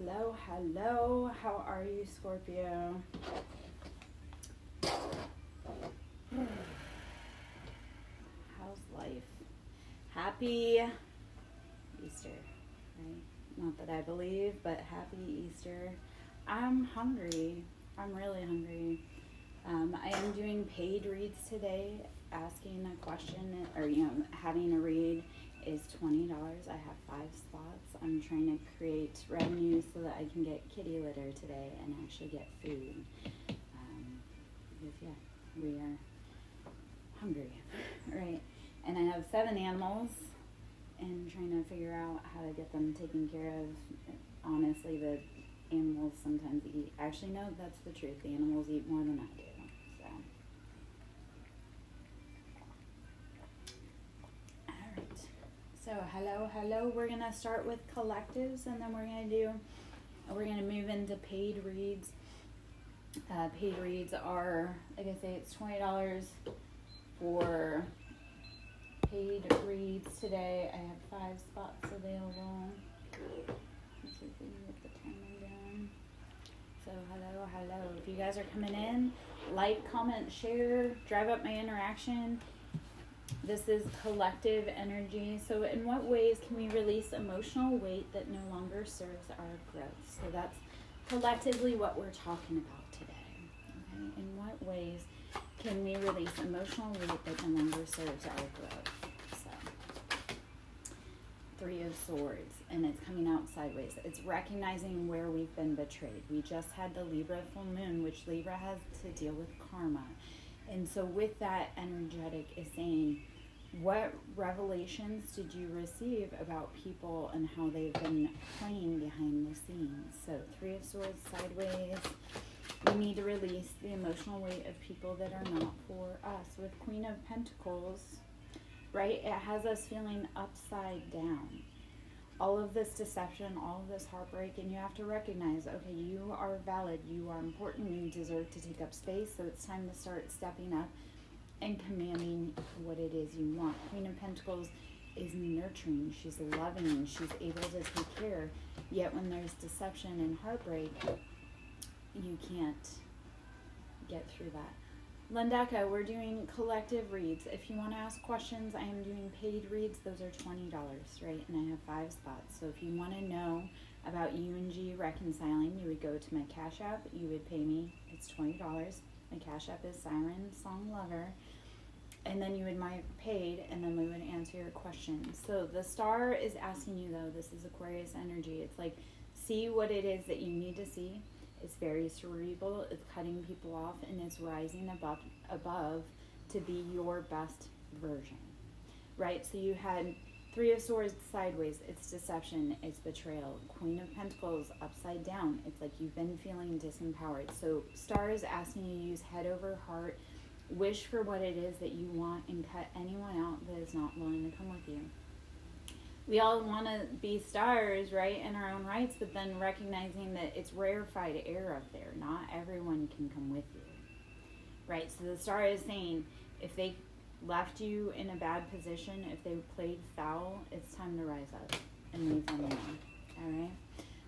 Hello, hello. How are you, Scorpio? How's life? Happy Easter, right? Not that I believe, but happy Easter. I'm hungry. I'm really hungry. I am doing paid reads today. Asking a question or, having a read is $20. I have 5 spots. I'm trying to create revenue so that I can get kitty litter today and actually get food. Because, we are hungry, right? And I have 7 animals and trying to figure out how to get them taken care of. Honestly, the animals sometimes eat. Actually, no, that's the truth. The animals eat more than I do. So hello. We're going to start with collectives, and then we're going to move into paid reads. Paid reads are, like I say, it's $20 for paid reads today. I have 5 spots available. Let's see if we can get the timer down. So hello. If you guys are coming in, like, comment, share, drive up my interaction. This is collective energy. So in what ways can we release emotional weight that no longer serves our growth? So that's collectively what we're talking about today. Okay? In what ways can we release emotional weight that no longer serves our growth? So 3 of Swords, and it's coming out sideways. It's recognizing where we've been betrayed. We just had the Libra full moon, which Libra has to deal with karma. And so with that, energetic is saying, what revelations did you receive about people and how they've been playing behind the scenes? So 3 of Swords sideways. We need to release the emotional weight of people that are not for us. With Queen of Pentacles, right, it has us feeling upside down. All of this deception, all of this heartbreak, and you have to recognize, okay, you are valid, you are important, you deserve to take up space, so it's time to start stepping up and commanding what it is you want. Queen of Pentacles is nurturing, she's loving, she's able to take care, yet when there's deception and heartbreak, you can't get through that. Lendeka, we're doing collective reads. If you want to ask questions, I am doing paid reads. Those are $20, right? And I have 5 spots. So if you want to know about UNG reconciling, you would go to my Cash App. You would pay me. It's $20. My Cash App is SirenLara. And then you would mark paid, and then we would answer your questions. So the star is asking you, though, this is Aquarius energy. It's like, see what it is that you need to see. It's very cerebral, it's cutting people off, and it's rising above to be your best version, right? So you had 3 of Swords sideways, it's deception, it's betrayal. Queen of Pentacles upside down, it's like you've been feeling disempowered. So Star is asking you to use head over heart, wish for what it is that you want, and cut anyone out that is not willing to come with you. We all want to be stars, right, in our own rights, but then recognizing that it's rarefied air up there. Not everyone can come with you, right? So the star is saying, if they left you in a bad position, if they played foul, it's time to rise up and leave them alone, all right?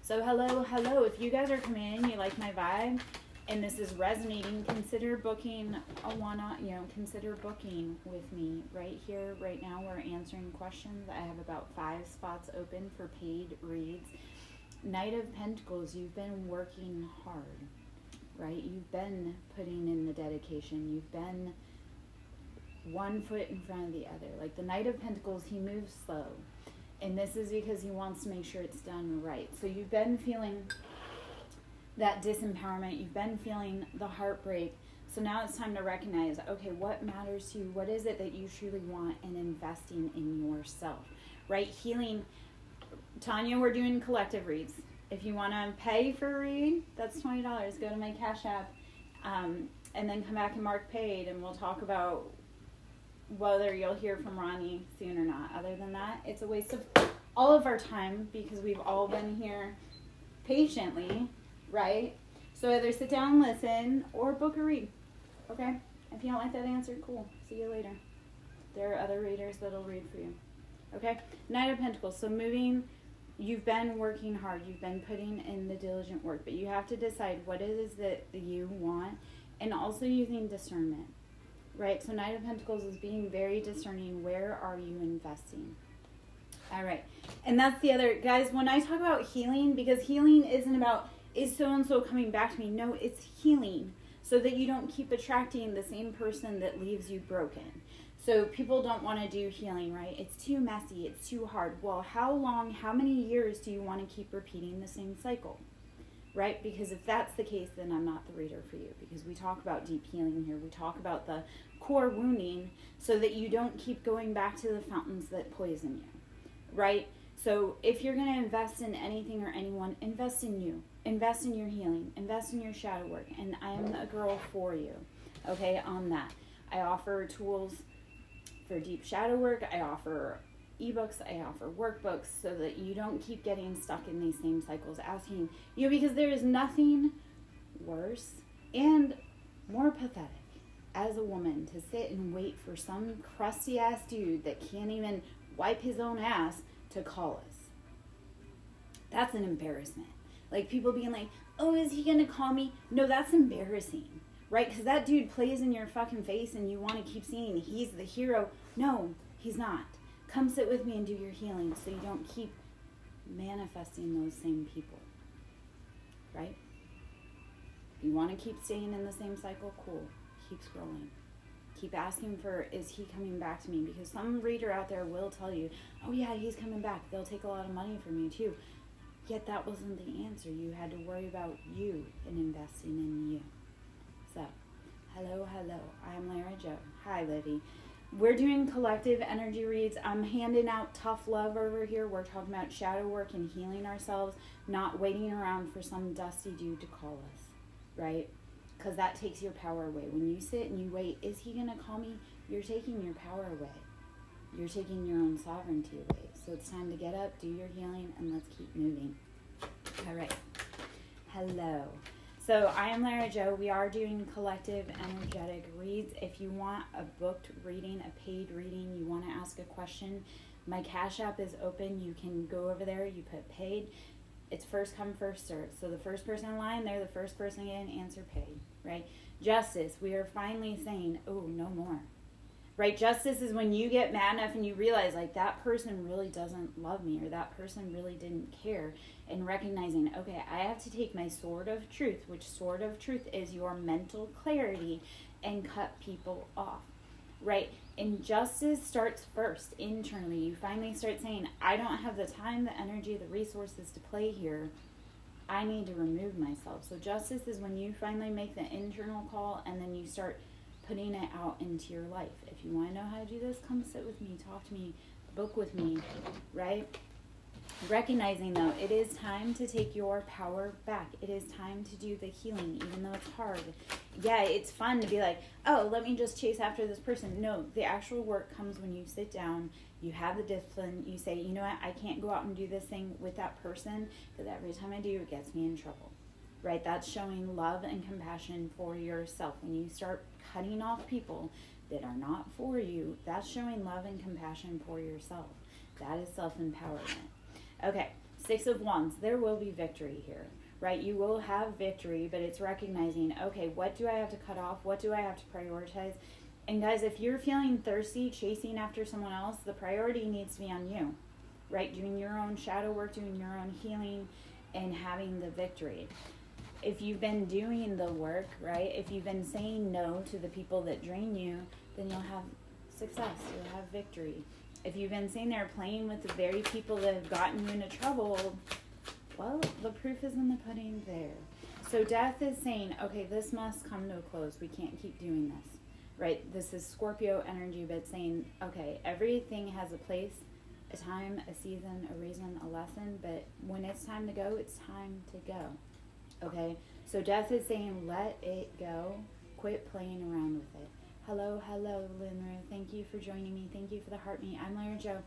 So hello. If you guys are coming in, you like my vibe, and this is resonating, consider booking consider booking with me right here, right now. We're answering questions. I have about 5 spots open for paid reads. Knight of Pentacles, you've been working hard, right? You've been putting in the dedication. You've been one foot in front of the other. Like the Knight of Pentacles, he moves slow. And this is because he wants to make sure it's done right. So you've been feeling that disempowerment, you've been feeling the heartbreak. So now it's time to recognize, okay, what matters to you? What is it that you truly want, and investing in yourself, right? Healing. Tanya, we're doing collective reads. If you want to pay for a read, that's $20. Go to my Cash App, and then come back and mark paid, and we'll talk about whether you'll hear from Ronnie soon or not. Other than that, it's a waste of all of our time because we've all been here patiently, right? So either sit down and listen or book a read, okay? If you don't like that answer, cool. See you later. There are other readers that'll read for you, okay? Knight of Pentacles. So moving you've been working hard, you've been putting in the diligent work, but you have to decide what it is that you want, and also using discernment, right? So Knight of Pentacles is being very discerning. Where are you investing? All right. And that's the other, guys, when I talk about healing, because healing isn't about, is so-and-so coming back to me? No, it's healing so that you don't keep attracting the same person that leaves you broken. So people don't want to do healing, right? It's too messy. It's too hard. Well, how many years do you want to keep repeating the same cycle, right? Because if that's the case, then I'm not the reader for you, because we talk about deep healing here. We talk about the core wounding so that you don't keep going back to the fountains that poison you, right? So if you're going to invest in anything or anyone, invest in you. Invest in your healing. Invest in your shadow work. And I am a girl for you, okay, on that. I offer tools for deep shadow work. I offer ebooks. I offer workbooks so that you don't keep getting stuck in these same cycles, asking, because there is nothing worse and more pathetic as a woman to sit and wait for some crusty ass dude that can't even wipe his own ass to call us. That's an embarrassment. Like people being like, oh, is he gonna call me? No, that's embarrassing, right? Because that dude plays in your fucking face and you want to keep seeing he's the hero. No, he's not. Come sit with me and do your healing so you don't keep manifesting those same people, right? You want to keep staying in the same cycle? Cool. Keep scrolling. Keep asking for, is he coming back to me? Because some reader out there will tell you, oh yeah, he's coming back. They'll take a lot of money from you too. Yet that wasn't the answer. You had to worry about you and investing in you. So, hello. I'm Lara Jo. Hi, Livy. We're doing collective energy reads. I'm handing out tough love over here. We're talking about shadow work and healing ourselves, not waiting around for some dusty dude to call us, right? Because that takes your power away. When you sit and you wait, is he going to call me? You're taking your power away. You're taking your own sovereignty away. So it's time to get up, do your healing, and let's keep moving. All right. Hello. So I am Lara Jo. We are doing collective energetic reads. If you want a booked reading, a paid reading, you want to ask a question, my Cash App is open. You can go over there. You put paid. It's first come, first serve. So the first person in line, they're the first person to get an answer paid, right? Justice, we are finally saying, oh, no more, right? Justice is when you get mad enough and you realize, like, that person really doesn't love me, or that person really didn't care, and recognizing, okay, I have to take my sword of truth, which sword of truth is your mental clarity, and cut people off, right? And justice starts first, internally. You finally start saying, I don't have the time, the energy, the resources to play here. I need to remove myself. So justice is when you finally make the internal call, and then you start putting it out into your life. If you want to know how to do this, come sit with me, talk to me, book with me, right? Recognizing, though, it is time to take your power back. It is time to do the healing, even though it's hard. Yeah, it's fun to be like, oh, let me just chase after this person. No, the actual work comes when you sit down, you have the discipline, you say, you know what, I can't go out and do this thing with that person, because every time I do, it gets me in trouble, right? That's showing love and compassion for yourself. When you start cutting off people that are not for you, that's showing love and compassion for yourself. That is self-empowerment. Okay, Six of Wands. There will be victory here, right? You will have victory, but it's recognizing, okay, what do I have to cut off? What do I have to prioritize? And guys, if you're feeling thirsty, chasing after someone else, the priority needs to be on you, right? Doing your own shadow work, doing your own healing, and having the victory. If you've been doing the work, right? If you've been saying no to the people that drain you, then you'll have success. You'll have victory. If you've been sitting there playing with the very people that have gotten you into trouble, well, the proof is in the pudding there. So death is saying, okay, this must come to a close. We can't keep doing this, right? This is Scorpio energy, but saying, okay, everything has a place, a time, a season, a reason, a lesson, but when it's time to go, it's time to go, okay? So death is saying, let it go. Quit playing around with it. Hello, Linra. Thank you for joining me. Thank you for the heart me. I'm Lara Jo.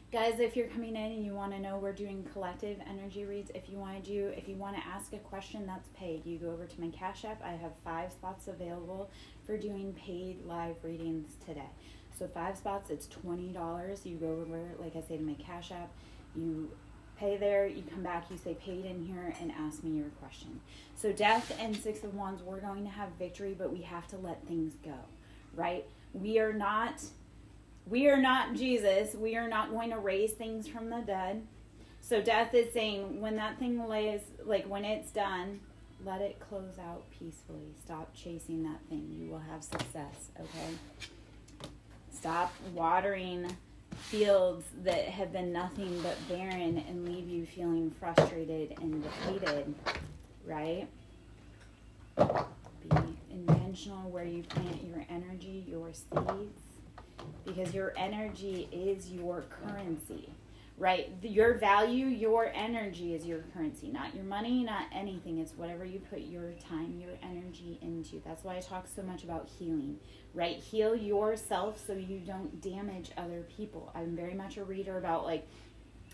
Guys, if you're coming in and you want to know, we're doing collective energy reads. If you want to ask a question, that's paid. You go over to my Cash App. I have 5 spots available for doing paid live readings today. So 5 spots, it's $20. You go over, like I say, to my Cash App. You pay there, you come back, you say paid in here, and ask me your question. So Death and Six of Wands, we're going to have victory, but we have to let things go, right? We are not Jesus. We are not going to raise things from the dead. So Death is saying, when that thing lays, like when it's done, let it close out peacefully. Stop chasing that thing. You will have success, okay? Stop watering fields that have been nothing but barren and leave you feeling frustrated and depleted, right? Be intentional where you plant your energy, your seeds, because your energy is your currency, right? Your value, your energy is your currency, not your money, not anything. It's whatever you put your time, your energy into. That's why I talk so much about healing, right? Heal yourself so you don't damage other people. I'm very much a reader about like,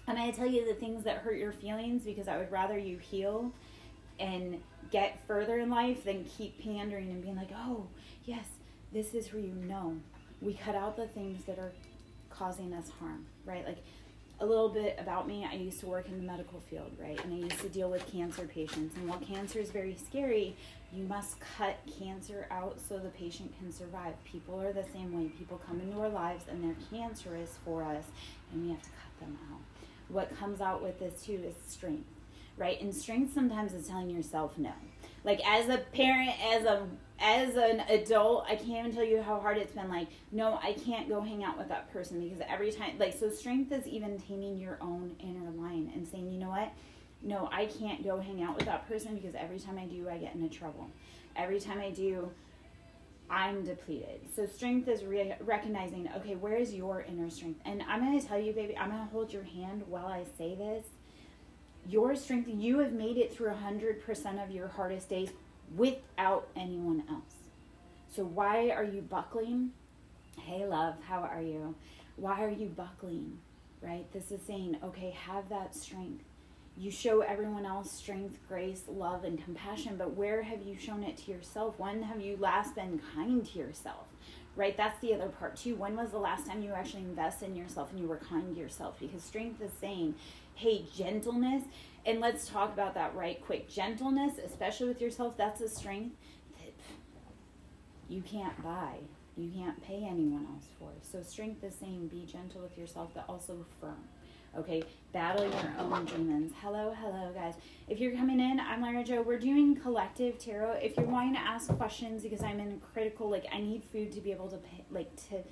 I'm going to tell you the things that hurt your feelings because I would rather you heal and get further in life than keep pandering and being like, oh, yes, this is for you. No, we cut out the things that are causing us harm, right? Like, a little bit about me, I used to work in the medical field, right? And I used to deal with cancer patients. And while cancer is very scary, you must cut cancer out so the patient can survive. People are the same way. People come into our lives and they're cancerous for us, and we have to cut them out. What comes out with this too is strength, right? And strength sometimes is telling yourself no. Like as a parent, as an adult, I can't even tell you how hard it's been. Like, no, I can't go hang out with that person because every time, like, so strength is even taming your own inner lion and saying, you know what? No, I can't go hang out with that person because every time I do, I get into trouble. Every time I do, I'm depleted. So strength is recognizing, okay, where is your inner strength? And I'm going to tell you, baby, I'm going to hold your hand while I say this. Your strength, you have made it through 100% of your hardest days without anyone else. So why are you buckling? Hey, love, how are you? Why are you buckling, right? This is saying, okay, have that strength. You show everyone else strength, grace, love, and compassion, but where have you shown it to yourself? When have you last been kind to yourself, right? That's the other part too. When was the last time you actually invested in yourself and you were kind to yourself? Because strength is saying, hey, gentleness, and let's talk about that right quick. Gentleness, especially with yourself, that's a strength that you can't buy. You can't pay anyone else for. So strength is saying be gentle with yourself, but also firm. Okay, battle your own demons. Hello, guys. If you're coming in, I'm Lara Jo. We're doing collective tarot. If you're wanting to ask questions, because I'm in critical, like I need food to be able to pay,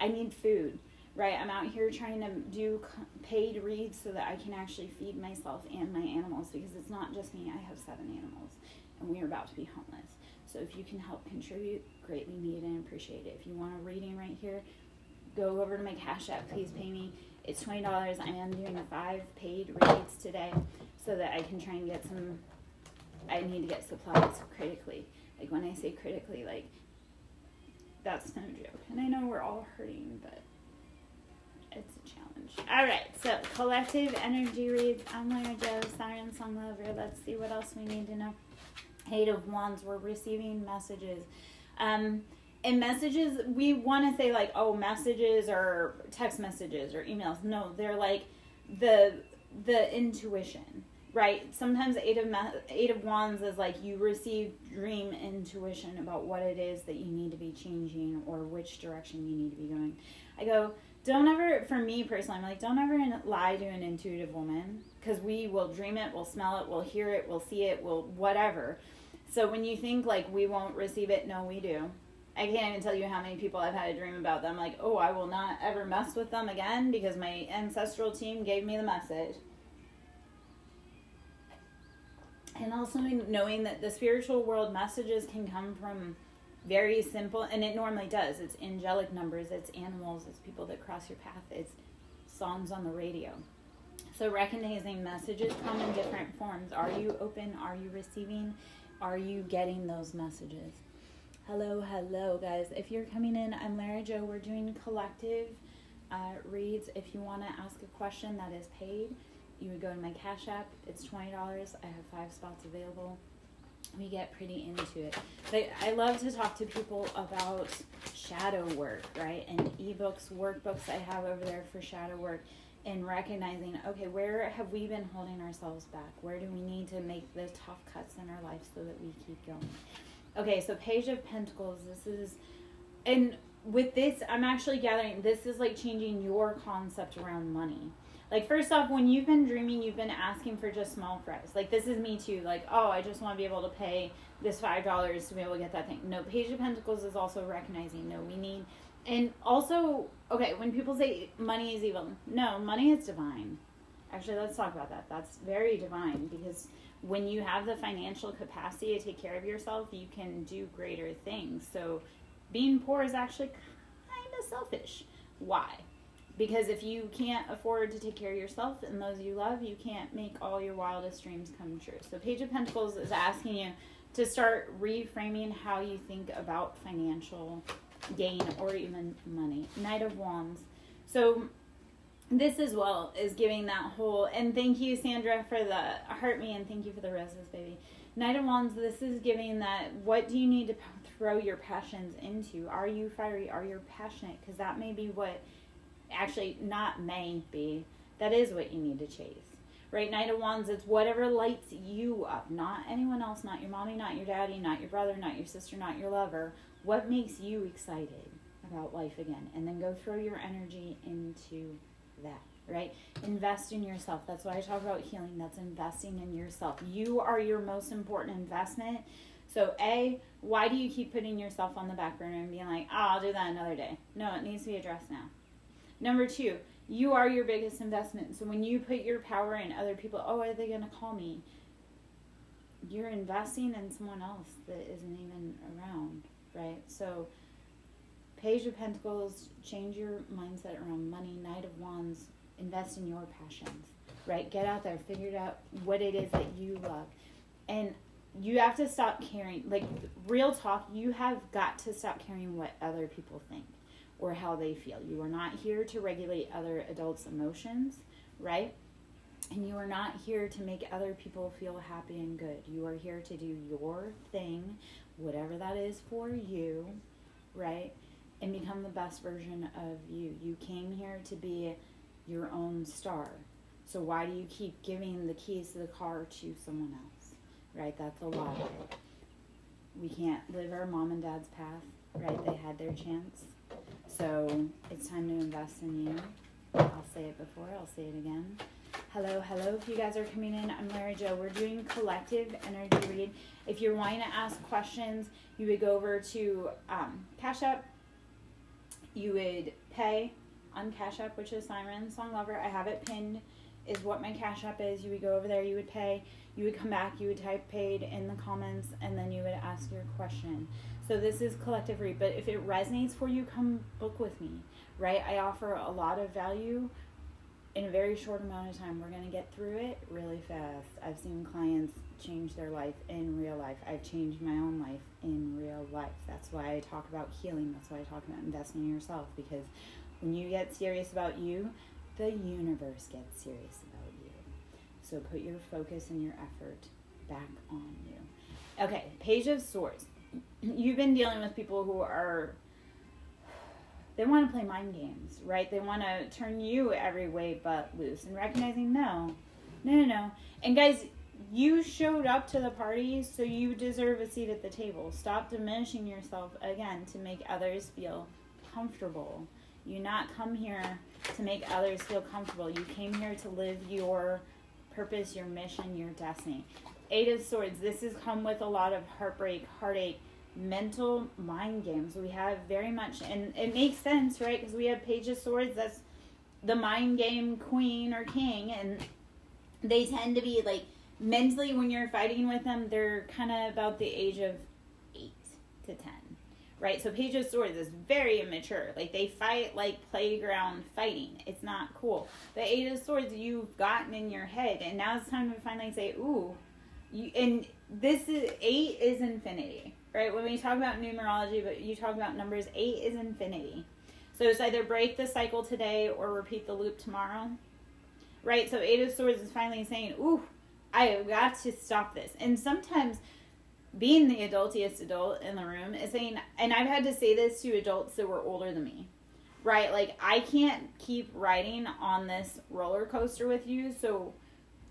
I need food. Right, I'm out here trying to do paid reads so that I can actually feed myself and my animals, because it's not just me. I have 7 animals, and we are about to be homeless. So if you can help contribute, greatly needed and appreciated. If you want a reading right here, go over to my Cash App. Please pay me. It's $20. I am doing 5 paid reads today so that I can try and get some. I need to get supplies critically. Like when I say critically, like that's no joke. And I know we're all hurting, but it's a challenge. All right, so collective energy reads. I'm Lara Jo, Siren Song Lover. Let's see what else we need to know. 8 of Wands. We're receiving messages. And messages, we want to say like, oh, messages or text messages or emails. No, they're like the intuition, right? Sometimes 8 of Wands is like you receive dream intuition about what it is that you need to be changing or which direction you need to be going. I go, don't ever, for me personally, I'm like, don't ever lie to an intuitive woman, because we will dream it, we'll smell it, we'll hear it, we'll see it, we'll whatever. So when you think like we won't receive it, no, we do. I can't even tell you how many people I've had a dream about them, like, oh, I will not ever mess with them again because my ancestral team gave me the message. And also knowing that the spiritual world messages can come from very simple, and it normally does. It's angelic numbers, it's animals, it's people that cross your path, it's songs on the radio. So recognizing messages come in different forms. Are you open? Are you receiving? Are you getting those messages? Hello, guys. If you're coming in, I'm Lara Jo. We're doing collective reads. If you want to ask a question that is paid, you would go to my Cash App. It's $20. I have 5 spots available. We get pretty into it. But I love to talk to people about shadow work, right? And ebooks, workbooks I have over there for shadow work. and recognizing, okay, where have we been holding ourselves back? Where do we need to make the tough cuts in our life so that we keep going? Okay, so Page of Pentacles, this is, and with this, I'm actually gathering, this is like changing your concept around money. Like, first off, when you've been dreaming, you've been asking for just small fries. Like, this is me too. Like, oh, I just want to be able to pay this $5 to be able to get that thing. No, Page of Pentacles is also recognizing, no, we need, and also, okay, when people say money is evil, no, money is divine. Actually, let's talk about that. That's very divine, because when you have the financial capacity to take care of yourself, you can do greater things. So being poor is actually kind of selfish. Why? Because if you can't afford to take care of yourself and those you love, you can't make all your wildest dreams come true. So Page of Pentacles is asking you to start reframing how you think about financial gain or even money. Knight of Wands. So this as well is giving that whole, and thank you, Sandra, for the heart me, and thank you for the roses, baby. Knight of Wands, this is giving that, what do you need to throw your passions into? Are you fiery? Are you passionate? Because that may be what, actually not may be, that is what you need to chase. Right? Knight of Wands, it's whatever lights you up, not anyone else, not your mommy, not your daddy, not your brother, not your sister, not your lover. What makes you excited about life again? And then go throw your energy into that, right? Invest in yourself. That's why I talk about healing. That's investing in yourself. You are your most important investment. So A, why do you keep putting yourself on the back burner and being like, oh, I'll do that another day? No, it needs to be addressed now. Number 2, you are your biggest investment. So when you put your power in other people, oh, are they going to call me? You're investing in someone else that isn't even around, right? So Page of Pentacles, change your mindset around money. Knight of Wands, invest in your passions, right? Get out there, figure out what it is that you love. And you have to stop caring, like, real talk, you have got to stop caring what other people think or how they feel. You are not here to regulate other adults' emotions, right? And you are not here to make other people feel happy and good. You are here to do your thing, whatever that is for you, right? And become the best version of you. You came here to be your own star. So why do you keep giving the keys to the car to someone else, right? That's a lie. We can't live our mom and dad's path, right? They had their chance. So it's time to invest in you. I'll say it before, I'll say it again. Hello, hello. If you guys are coming in, I'm Lara Jo. We're doing collective energy read. If you're wanting to ask questions, you would go over to Cash App. You would pay on Cash App, which is Siren Song Lover. I have it pinned, is what my Cash App is. You would go over there, you would pay, you would come back, you would type paid in the comments, and then you would ask your question. So this is collective read, but if it resonates for you, come book with me, right? I offer a lot of value in a very short amount of time. We're going to get through it really fast. I've seen clients change their life in real life. I've changed my own life in real life. That's why I talk about healing. That's why I talk about investing in yourself, because when you get serious about you, the universe gets serious about you. So put your focus and your effort back on you. Okay, Page of Swords. You've been dealing with people who are, they want to play mind games, right? They want to turn you every way but loose, and recognizing no. And guys, you showed up to the party, so you deserve a seat at the table. Stop diminishing yourself again to make others feel comfortable. You not come here to make others feel comfortable. You came here to live your purpose, your mission, your destiny. 8 of Swords, this has come with a lot of heartbreak, heartache, mental mind games. We have very much, and it makes sense, right? Because we have Page of Swords, that's the mind game queen or king, and they tend to be like, mentally when you're fighting with them, they're kind of about the age of 8 to 10, right? So Page of Swords is very immature. Like, they fight like playground fighting. It's not cool. The 8 of Swords, you've gotten in your head, and now it's time to finally say, ooh, and this is, 8 is infinity, right? When we talk about numerology, but you talk about numbers, 8 is infinity. So it's either break the cycle today or repeat the loop tomorrow, right? So 8 of Swords is finally saying, ooh, I have got to stop this. And sometimes being the adultiest adult in the room is saying, and I've had to say this to adults that were older than me, right? Like, I can't keep riding on this roller coaster with you, so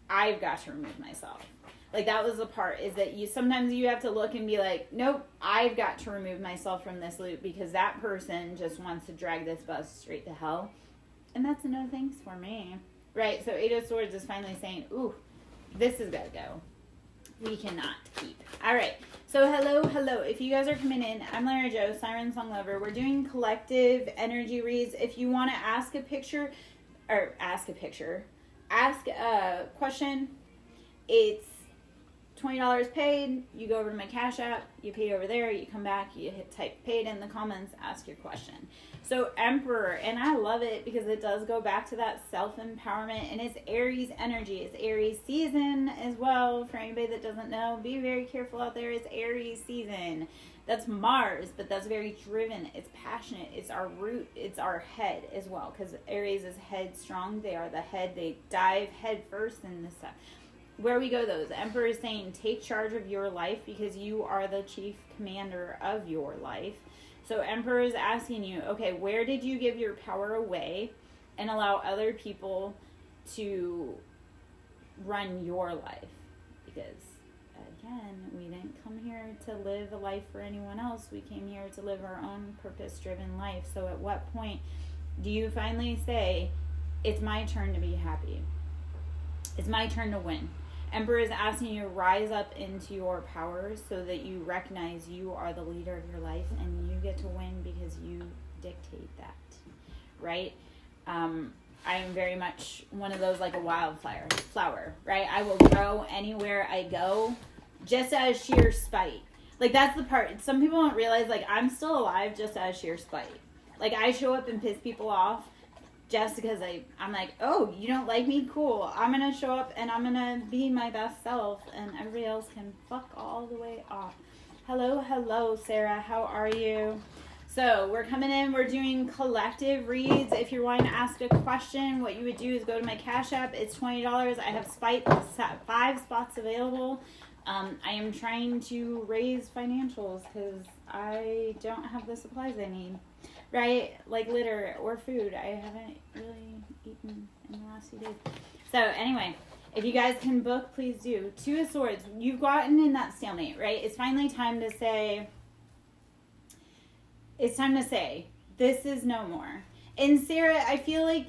I've got to remove myself. Like, that was the part, is that sometimes you have to look and be like, nope, I've got to remove myself from this loop because that person just wants to drag this bus straight to hell. And that's a no thanks for me. Right? So Eight of Swords is finally saying, ooh, this has got to go. We cannot keep. All right. So hello. If you guys are coming in, I'm Lara Jo, Siren Song Lover. We're doing collective energy reads. If you want to ask a question, it's $20 paid. You go over to my Cash App, you pay over there, you come back, you type paid in the comments, ask your question. So Emperor, and I love it because it does go back to that self-empowerment, and it's Aries energy. It's Aries season as well. For anybody that doesn't know, be very careful out there. It's Aries season. That's Mars, but that's very driven. It's passionate. It's our root. It's our head as well, because Aries is headstrong. They are the head. They dive head first in this stuff. Where we go, though, the Emperor is saying, take charge of your life because you are the chief commander of your life. So Emperor is asking you, okay, where did you give your power away and allow other people to run your life? Because, again, we didn't come here to live a life for anyone else. We came here to live our own purpose-driven life. So at what point do you finally say, it's my turn to be happy? It's my turn to win. Emperor is asking you to rise up into your power so that you recognize you are the leader of your life and you get to win because you dictate that, right? I am very much one of those, like a flower, right? I will grow anywhere I go just out of sheer spite. Like, that's the part. Some people don't realize, like, I'm still alive just out of sheer spite. Like, I show up and piss people off just because I'm like, oh, you don't like me? Cool. I'm going to show up and I'm going to be my best self and everybody else can fuck all the way off. Hello, Sarah. How are you? So we're coming in. We're doing collective reads. If you're wanting to ask a question, what you would do is go to my Cash App. It's $20. I have 5 spots available. I am trying to raise financials because I don't have the supplies I need. Right? Like litter or food. I haven't really eaten in the last few days. So anyway, if you guys can book, please do. Two of Swords. You've gotten in that stalemate, right? It's finally time to say, this is no more. And Sarah, I feel like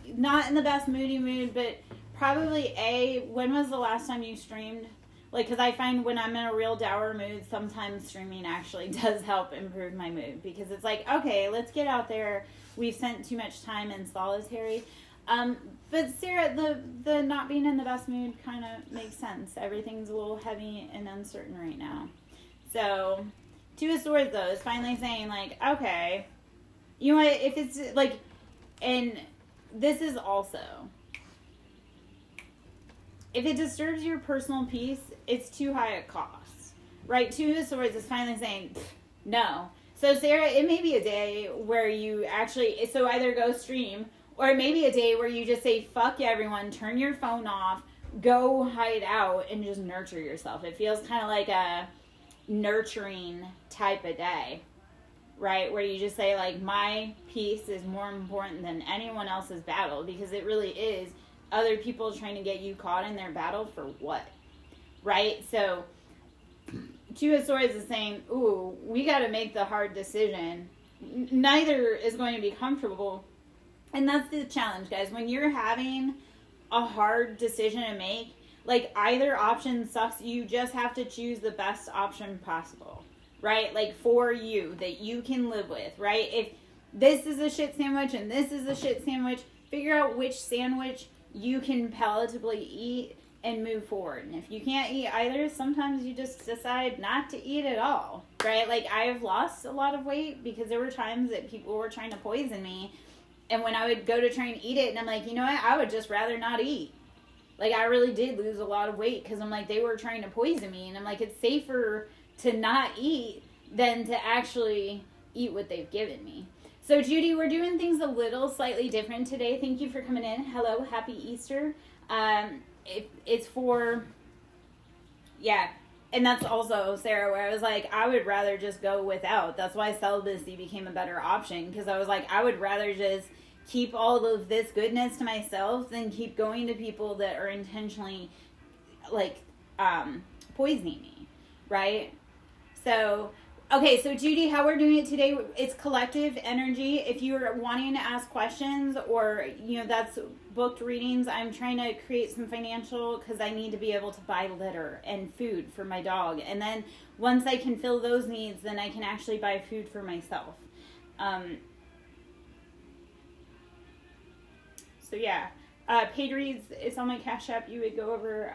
not in the best mood, but probably when was the last time you streamed? Like, because I find when I'm in a real dour mood, sometimes streaming actually does help improve my mood. Because it's like, okay, let's get out there. We've spent too much time in solitary. But Sarah, the not being in the best mood kind of makes sense. Everything's a little heavy and uncertain right now. So, Two of Swords, though, is finally saying, like, okay, you know what, if it's, like, and this is also, if it disturbs your personal peace, it's too high a cost, right? Two of Swords is finally saying, no. So, Sarah, it may be a day where you actually, so either go stream, or it may be a day where you just say, fuck everyone, turn your phone off, go hide out, and just nurture yourself. It feels kind of like a nurturing type of day, right? Where you just say, like, my peace is more important than anyone else's battle, because it really is other people trying to get you caught in their battle for what, right? So Two of Swords is saying, ooh, we got to make the hard decision. Neither is going to be comfortable. And that's the challenge, guys. When you're having a hard decision to make, like, either option sucks. You just have to choose the best option possible, right? Like, for you, that you can live with, right? If this is a shit sandwich and this is a shit sandwich, figure out which sandwich you can palatably eat and move forward. And if you can't eat either, sometimes you just decide not to eat at all, right? Like, I have lost a lot of weight because there were times that people were trying to poison me. And when I would go to try and eat it, and I'm like, you know what? I would just rather not eat. Like, I really did lose a lot of weight because I'm like, they were trying to poison me. And I'm like, it's safer to not eat than to actually eat what they've given me. So, Judy, we're doing things a little slightly different today. Thank you for coming in. Hello, happy Easter. It's for, and that's also, Sarah, where I was like, I would rather just go without. That's why celibacy became a better option, because I was like, I would rather just keep all of this goodness to myself than keep going to people that are intentionally, like, poisoning me, right? So, okay, so Judy, how we're doing it today, it's collective energy. If you're wanting to ask questions, or, you know, that's booked readings, I'm trying to create some financial, because I need to be able to buy litter and food for my dog. And then once I can fill those needs, then I can actually buy food for myself. So yeah, paid reads, it's on my Cash App. You would go over,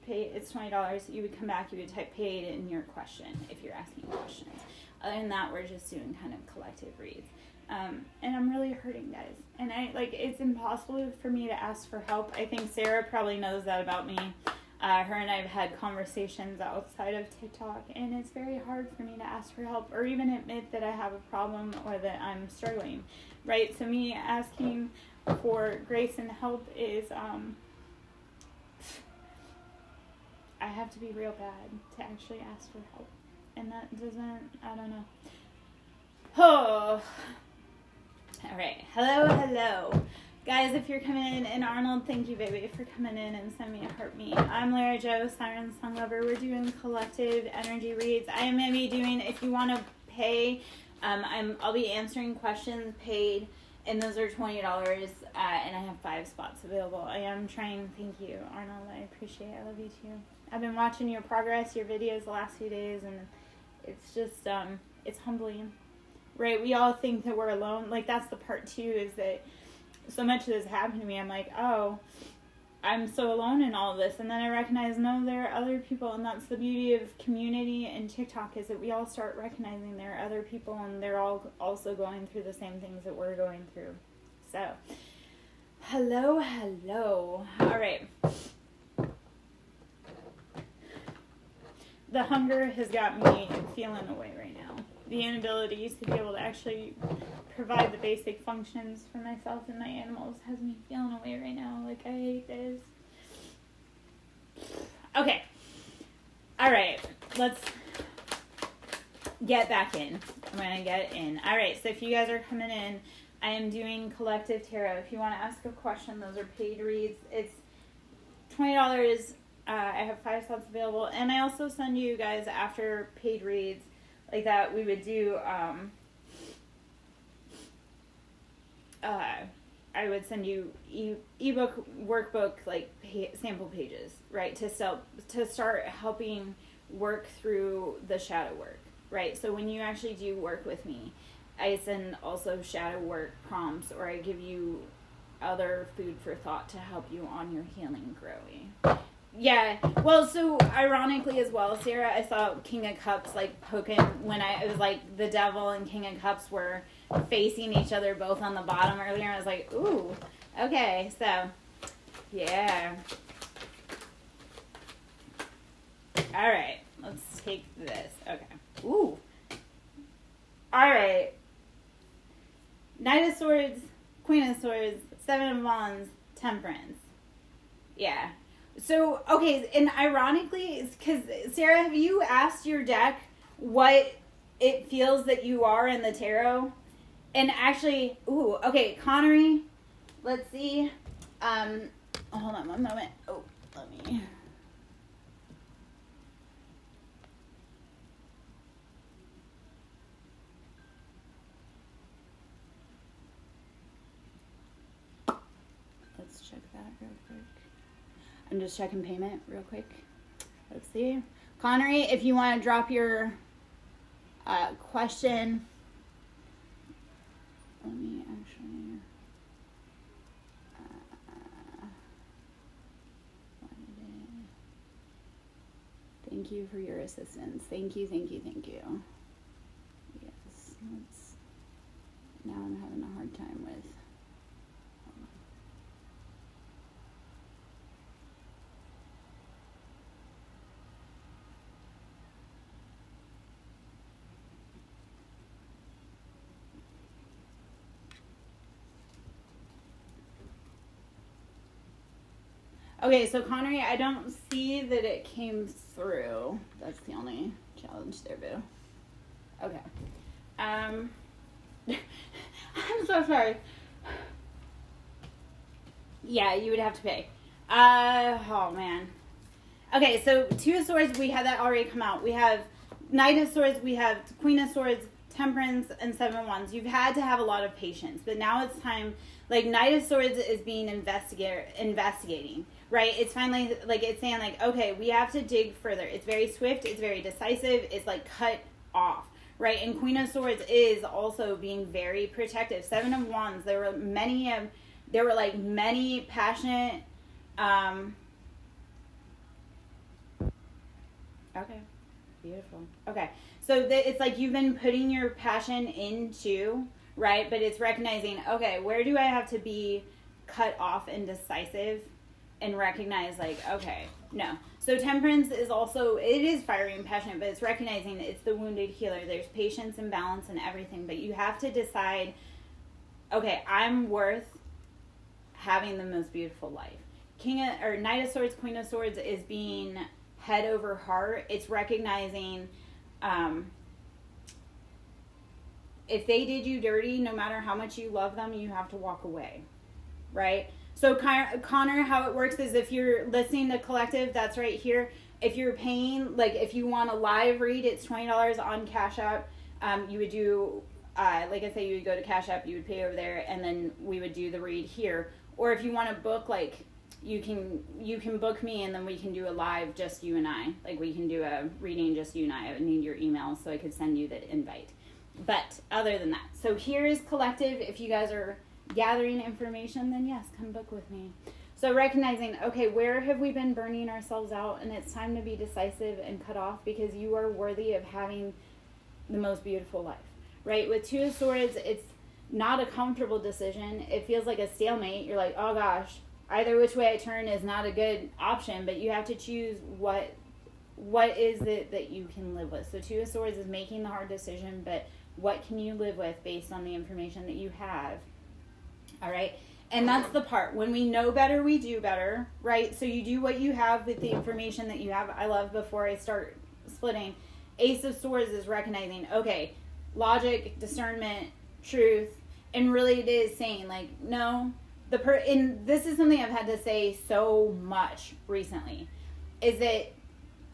pay, it's $20. You would come back, you would type paid in your question if you're asking questions. Other than that, we're just doing kind of collective reads. And I'm really hurting, guys. And it's impossible for me to ask for help. I think Sarah probably knows that about me. Her and I have had conversations outside of TikTok, and it's very hard for me to ask for help or even admit that I have a problem or that I'm struggling, right? So me asking for grace and help is, I have to be real bad to actually ask for help. And that doesn't, I don't know. Oh. All right. Hello. Guys, if you're coming in, and Arnold, thank you, baby, for coming in and sending me a heart me. I'm Lara Jo, Siren Song Lover. We're doing collective energy reads. I am going to be doing, if you want to pay, I'll be answering questions paid, and those are $20, and I have 5 spots available. I am trying. Thank you, Arnold. I appreciate it. I love you too. I've been watching your progress, your videos the last few days, and it's just, it's humbling, right? We all think that we're alone. Like, that's the part too, is that so much of this happened to me. I'm like, oh, I'm so alone in all of this. And then I recognize, no, there are other people. And that's the beauty of community and TikTok, is that we all start recognizing there are other people, and they're all also going through the same things that we're going through. So, hello. All right. The hunger has got me feeling away right now. The inability to be able to actually provide the basic functions for myself and my animals has me feeling away right now. Like, I hate this. Okay. All right. Let's get back in. I'm going to get in. All right. So if you guys are coming in, I am doing collective tarot. If you want to ask a question, those are paid reads. It's $20. I have 5 slots available. And I also send you guys, after paid reads like that, we would do, I would send you ebook, workbook, like sample pages, right? To start helping work through the shadow work, right? So when you actually do work with me, I send also shadow work prompts, or I give you other food for thought to help you on your healing growing. Yeah, well, so ironically as well, Sarah, I saw King of Cups like poking when it was like the devil and King of Cups were facing each other both on the bottom earlier. I was like, ooh, okay, so yeah. All right, let's take this. Okay, ooh. All right. Knight of Swords, Queen of Swords, Seven of Wands, Temperance. Yeah. So, okay, and ironically, it's because, Sarah, have you asked your deck what it feels that you are in the tarot? And actually, ooh, okay, Connery, let's see. Hold on one moment. Oh, let me. Let's check that real quick. I'm just checking payment real quick. Let's see. Connery, if you want to drop your question. Let me actually. Thank you for your assistance. Thank you. Yes. Now I'm having a hard time with. Okay, so Connery, I don't see that it came through. That's the only challenge there, boo. Okay. I'm so sorry. Yeah, you would have to pay. Oh man. Okay, so Two of Swords, we had that already come out. We have Knight of Swords, we have Queen of Swords, Temperance, and Seven of Wands. You've had to have a lot of patience, but now it's time. Like, Knight of Swords is being investigating, right? It's finally, like, it's saying, like, okay, we have to dig further. It's very swift, it's very decisive, it's, like, cut off, right? And Queen of Swords is also being very protective. Seven of Wands, there were many passionate, okay, beautiful. Okay, so it's like you've been putting your passion into, right? But it's recognizing, okay, where do I have to be cut off and decisive and recognize, like, okay, no. So Temperance is also, it is fiery and passionate, but it's recognizing it's the wounded healer. There's patience and balance and everything, but you have to decide, okay, I'm worth having the most beautiful life. Knight of Swords, Queen of Swords is being head over heart. It's recognizing if they did you dirty, no matter how much you love them, you have to walk away, right? So Connor, how it works is if you're listening to Collective, that's right here. If you're paying, like if you want a live read, it's $20 on Cash App. You would do, like I say, you would go to Cash App, you would pay over there, and then we would do the read here. Or if you want to book, like, you can book me, and then we can do a live, just you and I. Like, we can do a reading, just you and I. I would need your email so I could send you the invite. But other than that, so here is Collective. If you guys are gathering information, then yes, come book with me. So recognizing, okay, where have we been burning ourselves out? And it's time to be decisive and cut off, because you are worthy of having the most beautiful life, right? With Two of Swords, it's not a comfortable decision. It feels like a stalemate. You're like, oh gosh, either which way I turn is not a good option, but you have to choose what is it that you can live with. So Two of Swords is making the hard decision, but what can you live with based on the information that you have? All right. And that's the part. When we know better, we do better, right? So you do what you have with the information that you have. I love, before I start splitting, Ace of Swords is recognizing, okay, logic, discernment, truth, and really it is saying, like, no, and this is something I've had to say so much recently, is that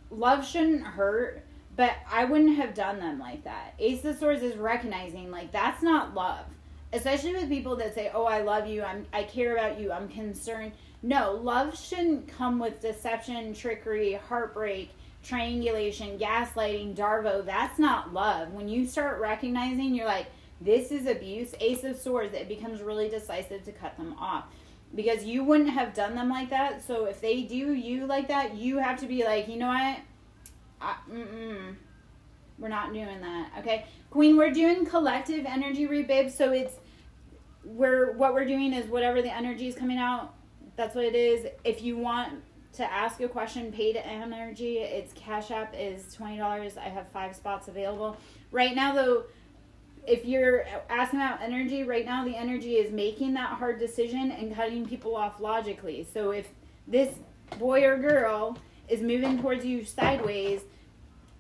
love shouldn't hurt, but I wouldn't have done them like that. Ace of Swords is recognizing, like, that's not love. Especially with people that say, oh, I love you, I care about you, I'm concerned. No, love shouldn't come with deception, trickery, heartbreak, triangulation, gaslighting, Darvo. That's not love. When you start recognizing, you're like, this is abuse, Ace of Swords, it becomes really decisive to cut them off. Because you wouldn't have done them like that. So if they do you like that, you have to be like, you know what? We're not doing that, okay? Queen, we're doing collective energy read, babe. So what we're doing is whatever the energy is coming out, that's what it is. If you want to ask a question, paid energy, it's Cash App is $20. I have 5 spots available. Right now, though, if you're asking about energy, right now the energy is making that hard decision and cutting people off logically. So if this boy or girl is moving towards you sideways,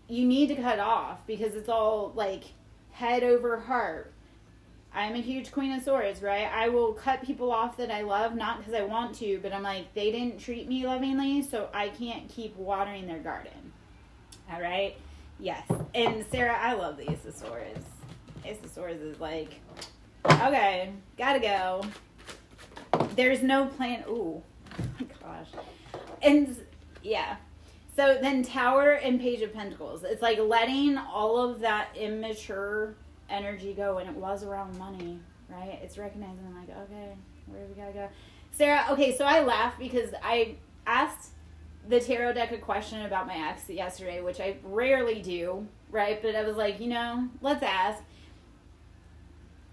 you need to cut off, because it's all like head over heart. I'm a huge Queen of Swords, right? I will cut people off that I love, not because I want to, but I'm like, they didn't treat me lovingly, so I can't keep watering their garden. All right? Yes. And Sarah, I love the Ace of Swords. Ace of Swords is like, okay, gotta go. There's no plan. Ooh, my gosh. And yeah. So then Tower and Page of Pentacles. It's like letting all of that immature energy go, and it was around money, right? It's recognizing, like, okay, where do we gotta go? Sarah, okay, so I laugh because I asked the tarot deck a question about my ex yesterday, which I rarely do, right? But I was like, let's ask.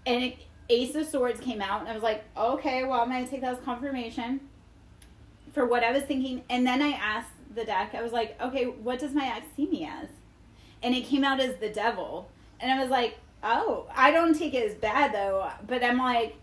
And Ace of Swords came out, and I was like, okay, well, I'm going to take that as confirmation for what I was thinking. And then I asked the deck, I was like, okay, what does my ex see me as? And it came out as the devil. And I was like, oh, I don't take it as bad, though. But I'm like,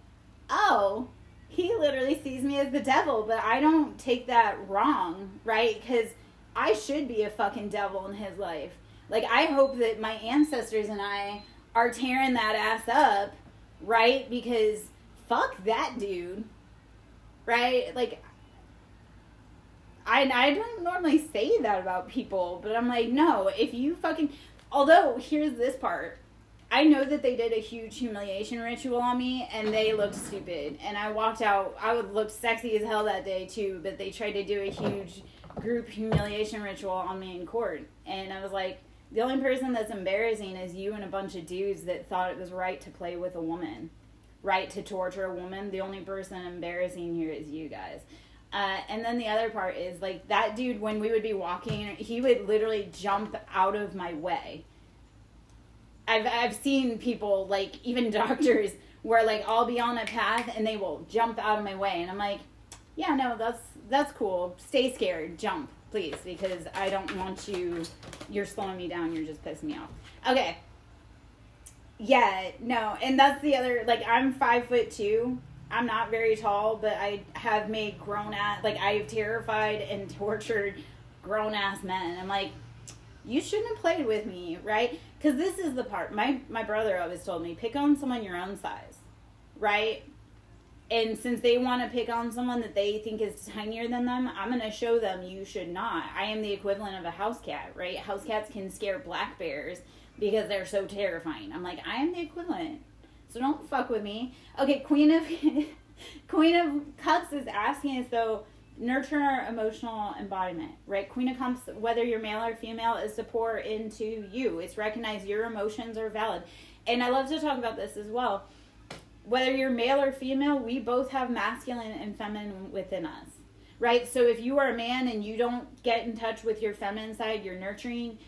oh, he literally sees me as the devil, but I don't take that wrong, right? Because I should be a fucking devil in his life. Like, I hope that my ancestors and I are tearing that ass up, right? Because fuck that dude, right? Like, I don't normally say that about people, but I'm like, no, if you fucking... Although, here's this part. I know that they did a huge humiliation ritual on me, and they looked stupid. And I walked out, I would look sexy as hell that day, too, but they tried to do a huge group humiliation ritual on me in court. And I was like, the only person that's embarrassing is you and a bunch of dudes that thought it was right to play with a woman. Right to torture a woman. The only person embarrassing here is you guys. And then the other part is, like, that dude, when we would be walking, he would literally jump out of my way. I've seen people, like, even doctors, where, like, I'll be on a path and they will jump out of my way. And I'm like, yeah, no, that's cool. Stay scared. Jump, please, because I don't want you. You're slowing me down. You're just pissing me off. Okay. Yeah, no, and that's the other, like, I'm 5'2". I'm not very tall, but I have made I've terrified and tortured grown-ass men. I'm like, you shouldn't have played with me, right? Because this is the part. My brother always told me, pick on someone your own size, right? And since they want to pick on someone that they think is tinier than them, I'm going to show them you should not. I am the equivalent of a house cat, right? House cats can scare black bears because they're so terrifying. I'm like, I am the equivalent. So don't fuck with me. Okay, Queen of Cups is asking us, though, nurture our emotional embodiment, right? Queen of Cups, whether you're male or female, is to pour into you. It's recognize your emotions are valid. And I love to talk about this as well. Whether you're male or female, we both have masculine and feminine within us, right? So if you are a man and you don't get in touch with your feminine side, you're nurturing,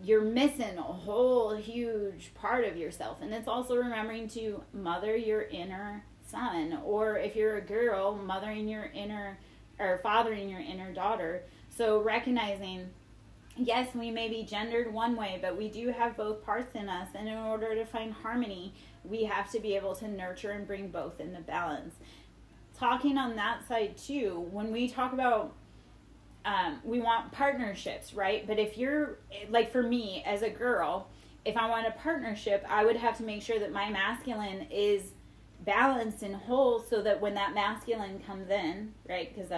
you're missing a whole huge part of yourself. And it's also remembering to mother your inner son, or if you're a girl, mothering your inner, or fathering your inner daughter. So recognizing, yes, we may be gendered one way, but we do have both parts in us, and in order to find harmony, we have to be able to nurture and bring both into balance. Talking on that side too, when we talk about we want partnerships, right? But if you're, like, for me as a girl, if I want a partnership, I would have to make sure that my masculine is balanced and whole, so that when that masculine comes in, right? Because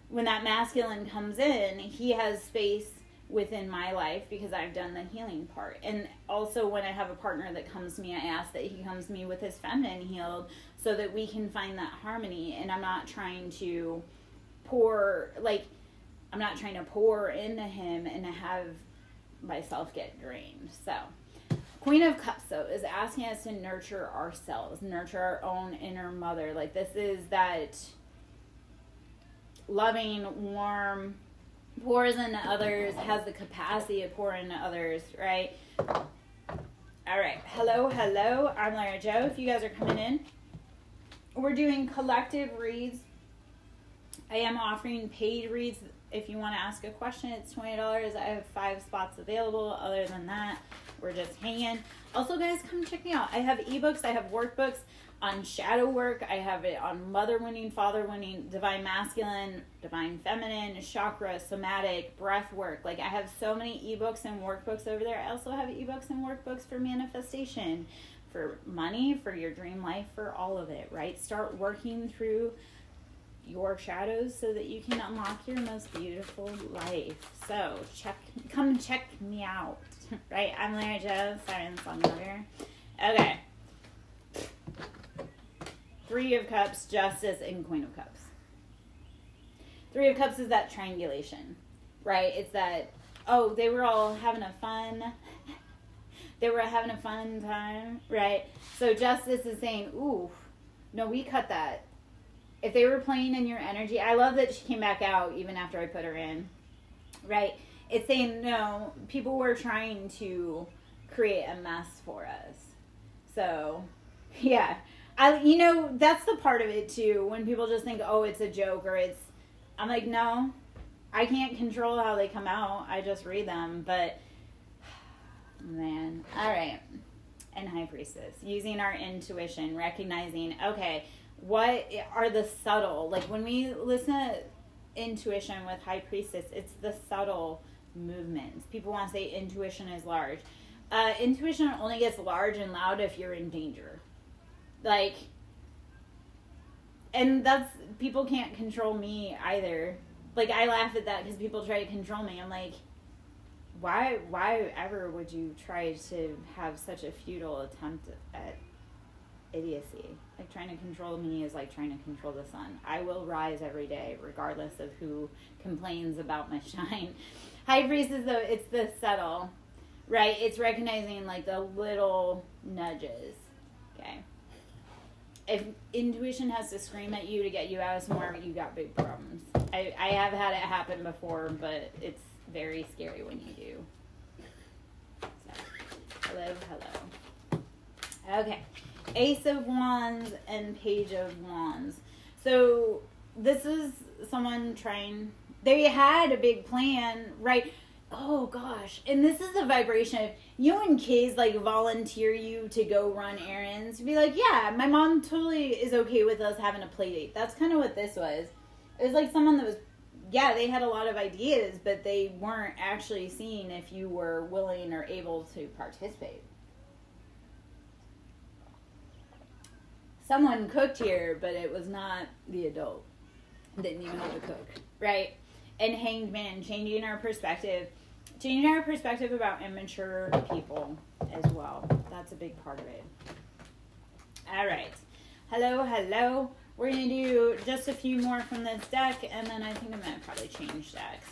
when that masculine comes in, he has space within my life because I've done the healing part. And also when I have a partner that comes to me, I ask that he comes to me with his feminine healed, so that we can find that harmony. And I'm not trying to pour into him and have myself get drained. So Queen of Cups, though, is asking us to nurture ourselves, nurture our own inner mother. Like, this is that loving, warm, pours into others, has the capacity to pour into others, right? All right. Hello. I'm Lara Joe. If you guys are coming in, we're doing collective reads. I am offering paid reads. If you want to ask a question, it's $20. I have 5 spots available. Other than that, we're just hanging. Also, guys, come check me out. I have ebooks. I have workbooks on shadow work. I have it on mother winning, father winning, divine masculine, divine feminine, chakra, somatic, breath work. Like, I have so many ebooks and workbooks over there. I also have ebooks and workbooks for manifestation, for money, for your dream life, for all of it, right? Start working through your shadows so that you can unlock your most beautiful life. So come check me out. Right? I'm Lara Joe, SirenLara. Okay. 3 of Cups, Justice, and Queen of Cups. 3 of Cups is that triangulation, right? It's that, oh, they were all having a fun time, right? So Justice is saying, ooh, no, we cut that. If they were playing in your energy, I love that she came back out even after I put her in, right? It's saying, no, people were trying to create a mess for us. So, yeah. That's the part of it, too, when people just think, oh, it's a joke, or I'm like, no, I can't control how they come out. I just read them, but, man. All right. And High Priestess, using our intuition, recognizing, okay, what are the subtle, like when we listen to intuition with High Priestess, it's the subtle movements. People want to say intuition is large. Intuition only gets large and loud if you're in danger. Like, and that's, people can't control me either. Like, I laugh at that because people try to control me. I'm like, why ever would you try to have such a futile attempt at idiocy? Like, trying to control me is like trying to control the sun. I will rise every day, regardless of who complains about my shine. High Priestess, though, it's the subtle, right? It's recognizing, like, the little nudges, okay? If intuition has to scream at you to get you out of somewhere, you got big problems. I have had it happen before, but it's very scary when you do. So, hello. Okay. Ace of Wands and Page of Wands. So this is someone trying, they had a big plan, right? Oh gosh. And this is a vibration of, you and kids like volunteer you to go run errands. To be like, yeah, my mom totally is okay with us having a play date. That's kind of what this was. It was like someone that was, yeah, they had a lot of ideas, but they weren't actually seeing if you were willing or able to participate. Someone cooked here, but it was not the adult. Didn't even know how to cook, right? And Hanged Man, changing our perspective about immature people as well. That's a big part of it. All right. Hello. We're going to do just a few more from this deck, and then I think I'm going to probably change decks.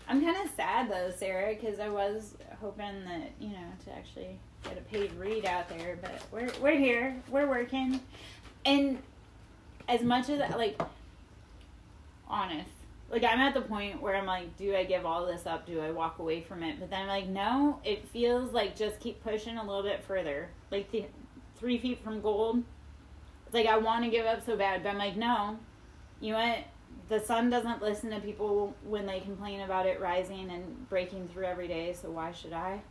I'm kind of sad, though, Sarah, because I was hoping that, you know, to actually get a paid read out there, but we're here. We're working. And as much as, like, honest, like, I'm at the point where I'm like, do I give all this up? Do I walk away from it? But then I'm like, no, it feels like just keep pushing a little bit further. Like, the 3 feet from gold. It's like, I want to give up so bad, but I'm like, no. You know what? The sun doesn't listen to people when they complain about it rising and breaking through every day, so why should I?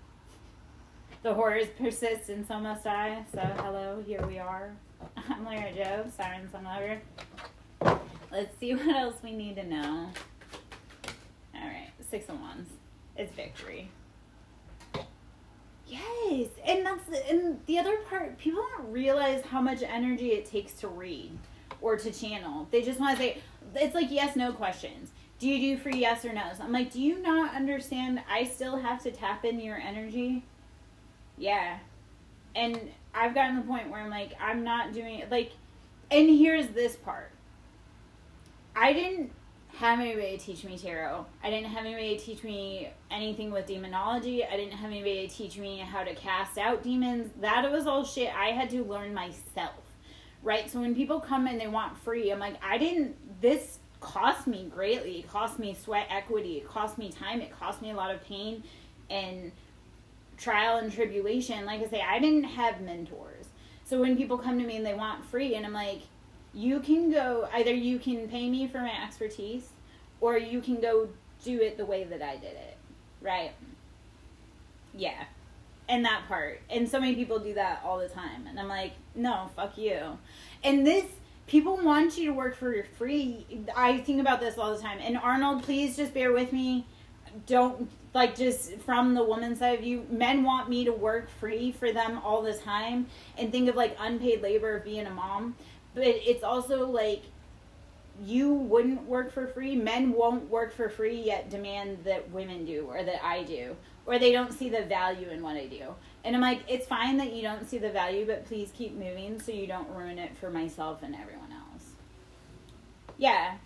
The horrors persist and so must I. So, hello, here we are. I'm Lara Joe, SirenLara. Let's see what else we need to know. Alright, 6 of Wands. It's victory. Yes! And the other part, people don't realize how much energy it takes to read or to channel. They just want to say, it's like yes, no questions. Do you do free yes or no's? I'm like, do you not understand I still have to tap in your energy? Yeah. And I've gotten to the point where I'm like, I'm not doing it. Like, and here's this part. I didn't have anybody to teach me tarot. I didn't have anybody to teach me anything with demonology. I didn't have anybody to teach me how to cast out demons. That was all shit I had to learn myself. Right? So when people come and they want free, I'm like, this cost me greatly. It cost me sweat equity. It cost me time. It cost me a lot of pain and trial and tribulation. Like I say, I didn't have mentors. So when people come to me and they want free, and I'm like, you can go, either you can pay me for my expertise, or you can go do it the way that I did it. Right? Yeah. And that part. And so many people do that all the time. And I'm like, no, fuck you. And this, people want you to work for free. I think about this all the time. And Arnold, please just bear with me. Don't, like, just from the woman's side of you, men want me to work free for them all the time. And think of, like, unpaid labor of being a mom. But it's also, like, you wouldn't work for free. Men won't work for free, yet demand that women do, or that I do. Or they don't see the value in what I do. And I'm like, it's fine that you don't see the value, but please keep moving so you don't ruin it for myself and everyone else. Yeah.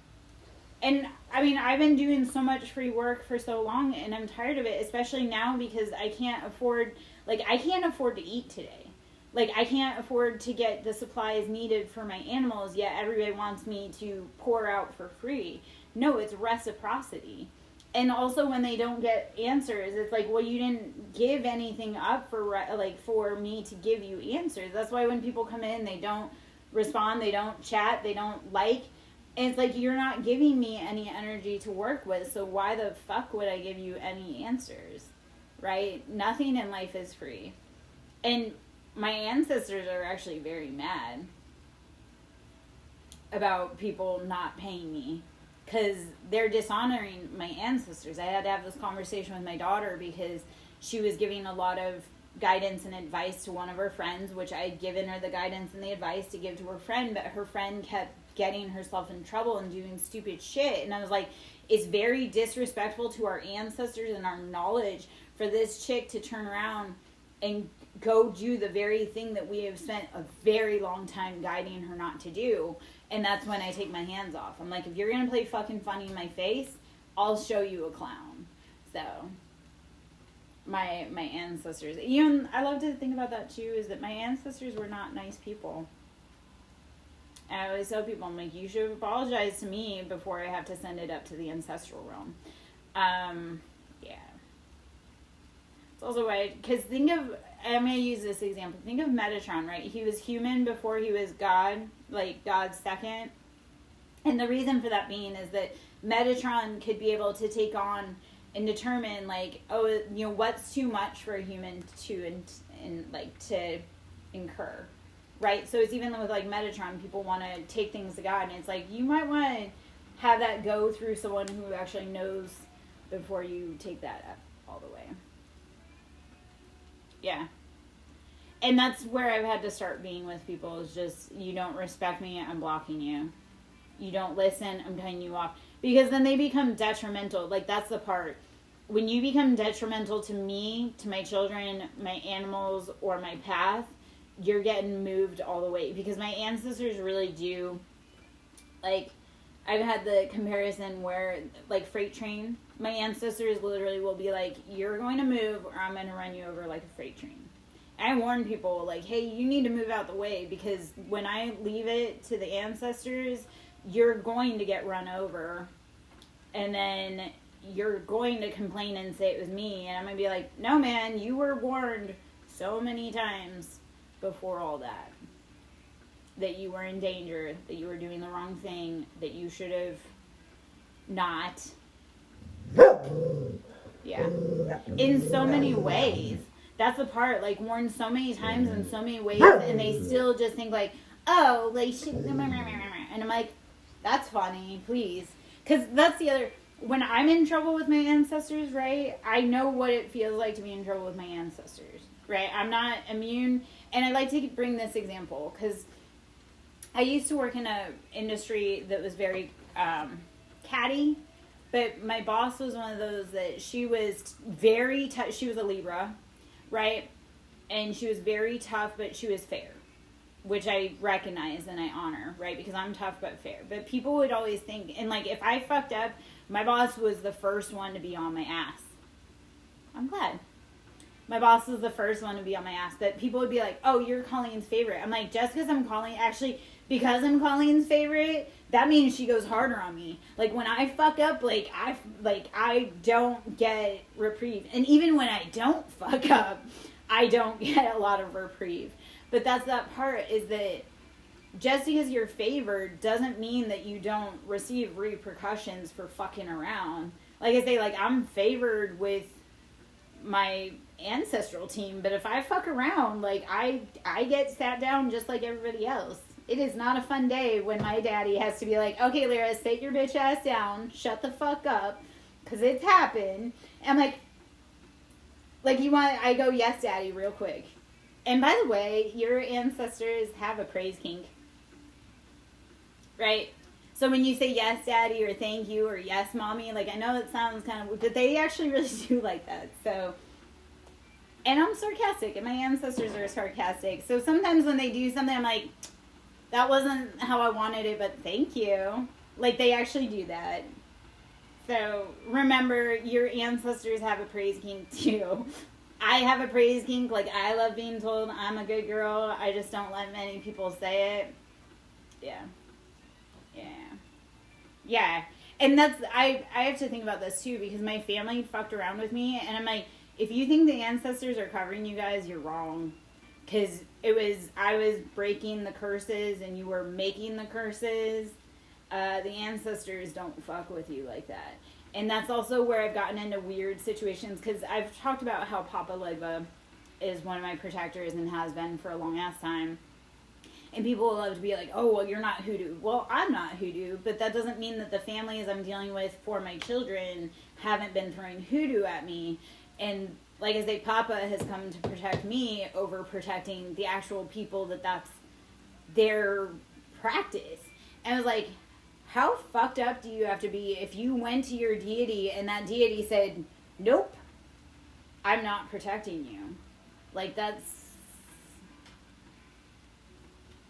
And, I mean, I've been doing so much free work for so long, and I'm tired of it, especially now because I can't afford to eat today. Like, I can't afford to get the supplies needed for my animals, yet everybody wants me to pour out for free. No, it's reciprocity. And also when they don't get answers, it's like, well, you didn't give anything up for me to give you answers. That's why when people come in, they don't respond, they don't chat, they don't like. And it's like, you're not giving me any energy to work with, so why the fuck would I give you any answers? Right? Nothing in life is free. And my ancestors are actually very mad. about people not paying me because they're dishonoring my ancestors. I had to have this conversation with my daughter because she was giving a lot of guidance and advice to one of her friends, which I had given her the guidance and the advice to give to her friend, but her friend kept getting herself in trouble and doing stupid shit. And I was like, it's very disrespectful to our ancestors and our knowledge for this chick to turn around and go do the very thing that we have spent a very long time guiding her not to do. And that's when I take my hands off. I'm like, if you're going to play fucking funny in my face, I'll show you a clown. So my ancestors, even I love to think about that too, is that my ancestors were not nice people. And I always tell people, I'm like, you should apologize to me before I have to send it up to the ancestral realm. Yeah. It's also why, because think of, I'm going to use this example. Think of Metatron, right? He was human before he was God, like God's second. And the reason for that being is that Metatron could be able to take on and determine, like, oh, you know, what's too much for a human to to incur, right? So it's even with like Metatron, people want to take things to God, and it's like you might want to have that go through someone who actually knows before you take that up all the way. Yeah. And that's where I've had to start being with people, is just, you don't respect me, I'm blocking you. You don't listen, I'm cutting you off. Because then they become detrimental. Like, that's the part. When you become detrimental to me, to my children, my animals, or my path, you're getting moved all the way. Because my ancestors really do, like, I've had the comparison where, like, freight train, my ancestors literally will be like, you're going to move or I'm going to run you over like a freight train. And I warn people, like, hey, you need to move out the way, because when I leave it to the ancestors, you're going to get run over, and then you're going to complain and say it was me, and I'm going to be like, no, man, you were warned so many times before all that you were in danger, that you were doing the wrong thing, that you should have not. Yeah. In so many ways. That's the part, like, warned so many times in so many ways, and they still just think, like, oh, like, and I'm like, that's funny, please. Because that's the other, when I'm in trouble with my ancestors, right, I know what it feels like to be in trouble with my ancestors, right? I'm not immune, and I like to bring this example, because I used to work in an industry that was very catty, but my boss was one of those that she was very tough. She was a Libra, right? And she was very tough, but she was fair, which I recognize and I honor, right? Because I'm tough but fair. But people would always think, and like, if I fucked up, my boss was the first one to be on my ass. I'm glad. My boss was the first one to be on my ass. But people would be like, oh, you're Colleen's favorite. I'm like, just because I'm because I'm Colleen's favorite, that means she goes harder on me. Like, when I fuck up, I don't get reprieve. And even when I don't fuck up, I don't get a lot of reprieve. But that's that part, is that just because you're favored doesn't mean that you don't receive repercussions for fucking around. Like I say, like, I'm favored with my ancestral team, but if I fuck around, like, I get sat down just like everybody else. It is not a fun day when my daddy has to be like, okay, Lyra, sit your bitch ass down, shut the fuck up, because it's happened. And I'm like, I go, yes, daddy, real quick. And by the way, your ancestors have a praise kink, right? So when you say yes, daddy, or thank you, or yes, mommy, like, I know it sounds kind of, but they actually really do like that. So, and I'm sarcastic, and my ancestors are sarcastic. So sometimes when they do something, I'm like, that wasn't how I wanted it, but thank you. Like, they actually do that. So remember, your ancestors have a praise kink too. I have a praise kink. Like, I love being told I'm a good girl. I just don't let many people say it. Yeah. Yeah. And that's, I have to think about this too, because my family fucked around with me, and I'm like, if you think the ancestors are covering you guys, you're wrong. Because I was breaking the curses and you were making the curses. The ancestors don't fuck with you like that. And that's also where I've gotten into weird situations, because I've talked about how Papa Legba is one of my protectors and has been for a long ass time. And people love to be like, oh, well, you're not hoodoo. Well, I'm not hoodoo, but that doesn't mean that the families I'm dealing with for my children haven't been throwing hoodoo at me. And like I say, Papa has come to protect me over protecting the actual people that's their practice. And I was like, how fucked up do you have to be if you went to your deity and that deity said, nope, I'm not protecting you? Like, that's,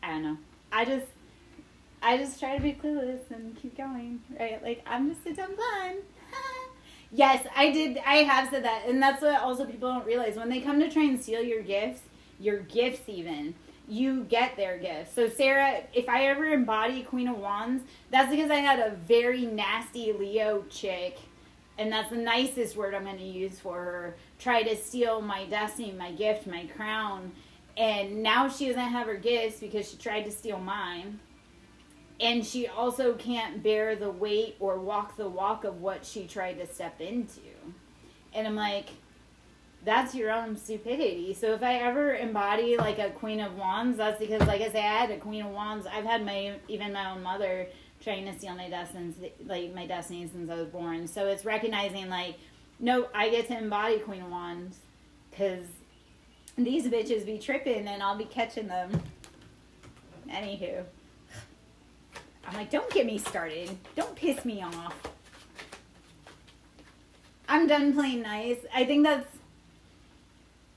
I don't know. I just try to be clueless and keep going, right? Like, I'm just a dumb blonde. Yes, I have said that. And that's what also people don't realize. When they come to try and steal your gifts even, you get their gifts. So Sarah, if I ever embody Queen of Wands, that's because I had a very nasty Leo chick, and that's the nicest word I'm going to use for her, try to steal my destiny, my gift, my crown. And now she doesn't have her gifts because she tried to steal mine. And she also can't bear the weight or walk the walk of what she tried to step into. And I'm like, that's your own stupidity. So if I ever embody like a Queen of Wands, that's because, like I say, I had a Queen of Wands. I've had even my own mother trying to steal my destiny since I was born. So it's recognizing like, no, I get to embody Queen of Wands because these bitches be tripping and I'll be catching them. Anywho. I'm like, don't get me started. Don't piss me off. I'm done playing nice. I think that's,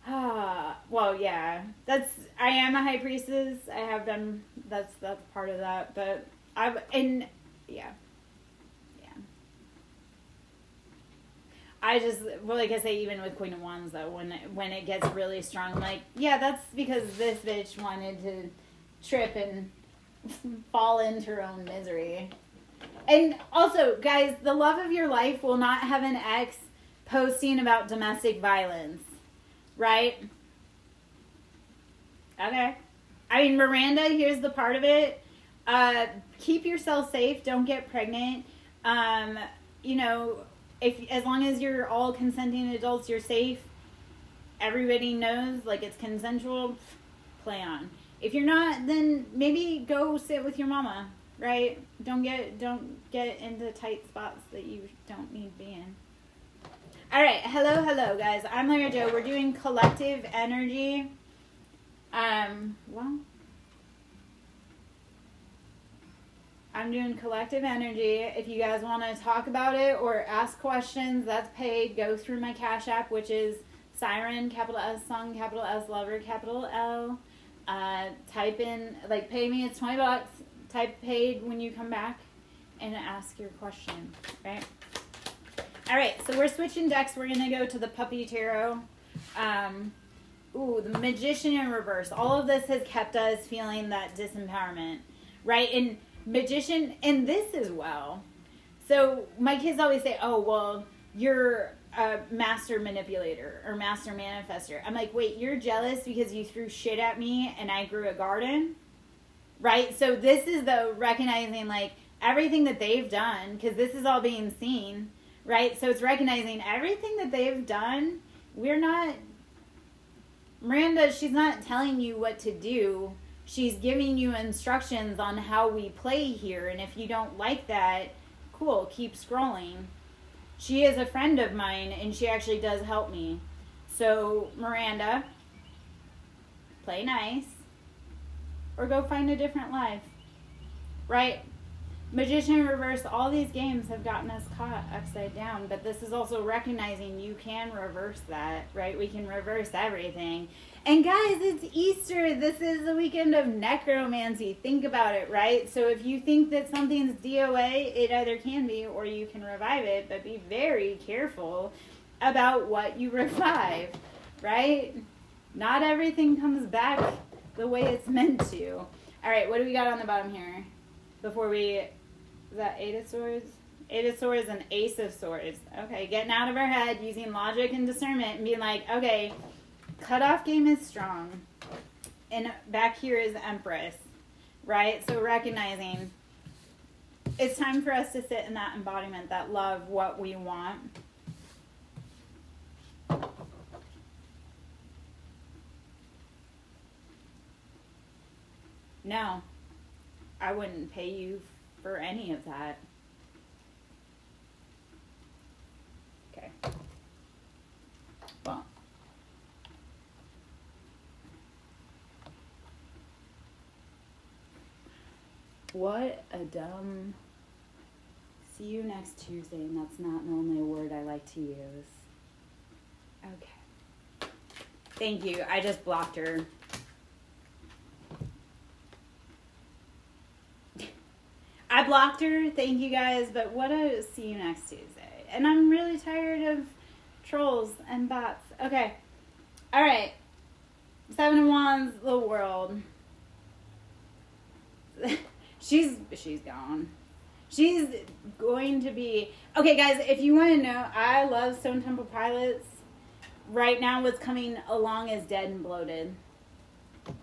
well, yeah. I am a high priestess. I have been, that's part of that. But yeah. I just, well, like I say, even with Queen of Wands, though, when it gets really strong, I'm like, yeah, that's because this bitch wanted to trip and fall into her own misery. And also, guys, the love of your life will not have an ex posting about domestic violence, right? Okay. I mean, Miranda, here's the part of it. Keep yourself safe. Don't get pregnant. As long as you're all consenting adults, you're safe. Everybody knows, like, it's consensual. Play on. If you're not, then maybe go sit with your mama, right? Don't get into tight spots that you don't need to be in. All right, hello, guys. I'm Lara Jo. We're doing collective energy. I'm doing collective energy. If you guys want to talk about it or ask questions, that's paid. Go through my Cash App, which is Siren, capital S Song, capital S Lover, capital L. Type in, like, pay me, it's $20. Type paid when you come back and ask your question, right? All right, so we're switching decks. We're going to go to the Puppy Tarot. The Magician in reverse. All of this has kept us feeling that disempowerment, right? And Magician, and this as well. So my kids always say, oh, well, you're a master manipulator or master manifester. I'm like, wait, you're jealous because you threw shit at me and I grew a garden? Right? So this is the recognizing, like, everything that they've done, because this is all being seen, right? So it's recognizing everything that they've done. Miranda, she's not telling you what to do. She's giving you instructions on how we play here. And if you don't like that, cool, keep scrolling. She is a friend of mine, and she actually does help me. So, Miranda, play nice, or go find a different life, right? Magician in reverse, all these games have gotten us caught upside down, but this is also recognizing you can reverse that, right? We can reverse everything. And guys, it's Easter. This is the weekend of necromancy. Think about it, right? So if you think that something's DOA, it either can be or you can revive it, but be very careful about what you revive, right? Not everything comes back the way it's meant to. All right, what do we got on the bottom here? Is that Eight of Swords? Eight of Swords and Ace of Swords. Okay, getting out of our head, using logic and discernment, and being like, okay, cutoff game is strong. And back here is Empress, right? So recognizing it's time for us to sit in that embodiment, that love, what we want. No. I wouldn't pay you for any of that. Okay. Well. What a dumb... See you next Tuesday, and that's not normally a word I like to use. Okay. Thank you. I just blocked her. I blocked her. Thank you guys. But what a see you next Tuesday. And I'm really tired of trolls and bots. Okay. All right. Seven of Wands, the world. She's gone. She's going to be... Okay, guys, if you want to know, I love Stone Temple Pilots. Right now, what's coming along is Dead and Bloated.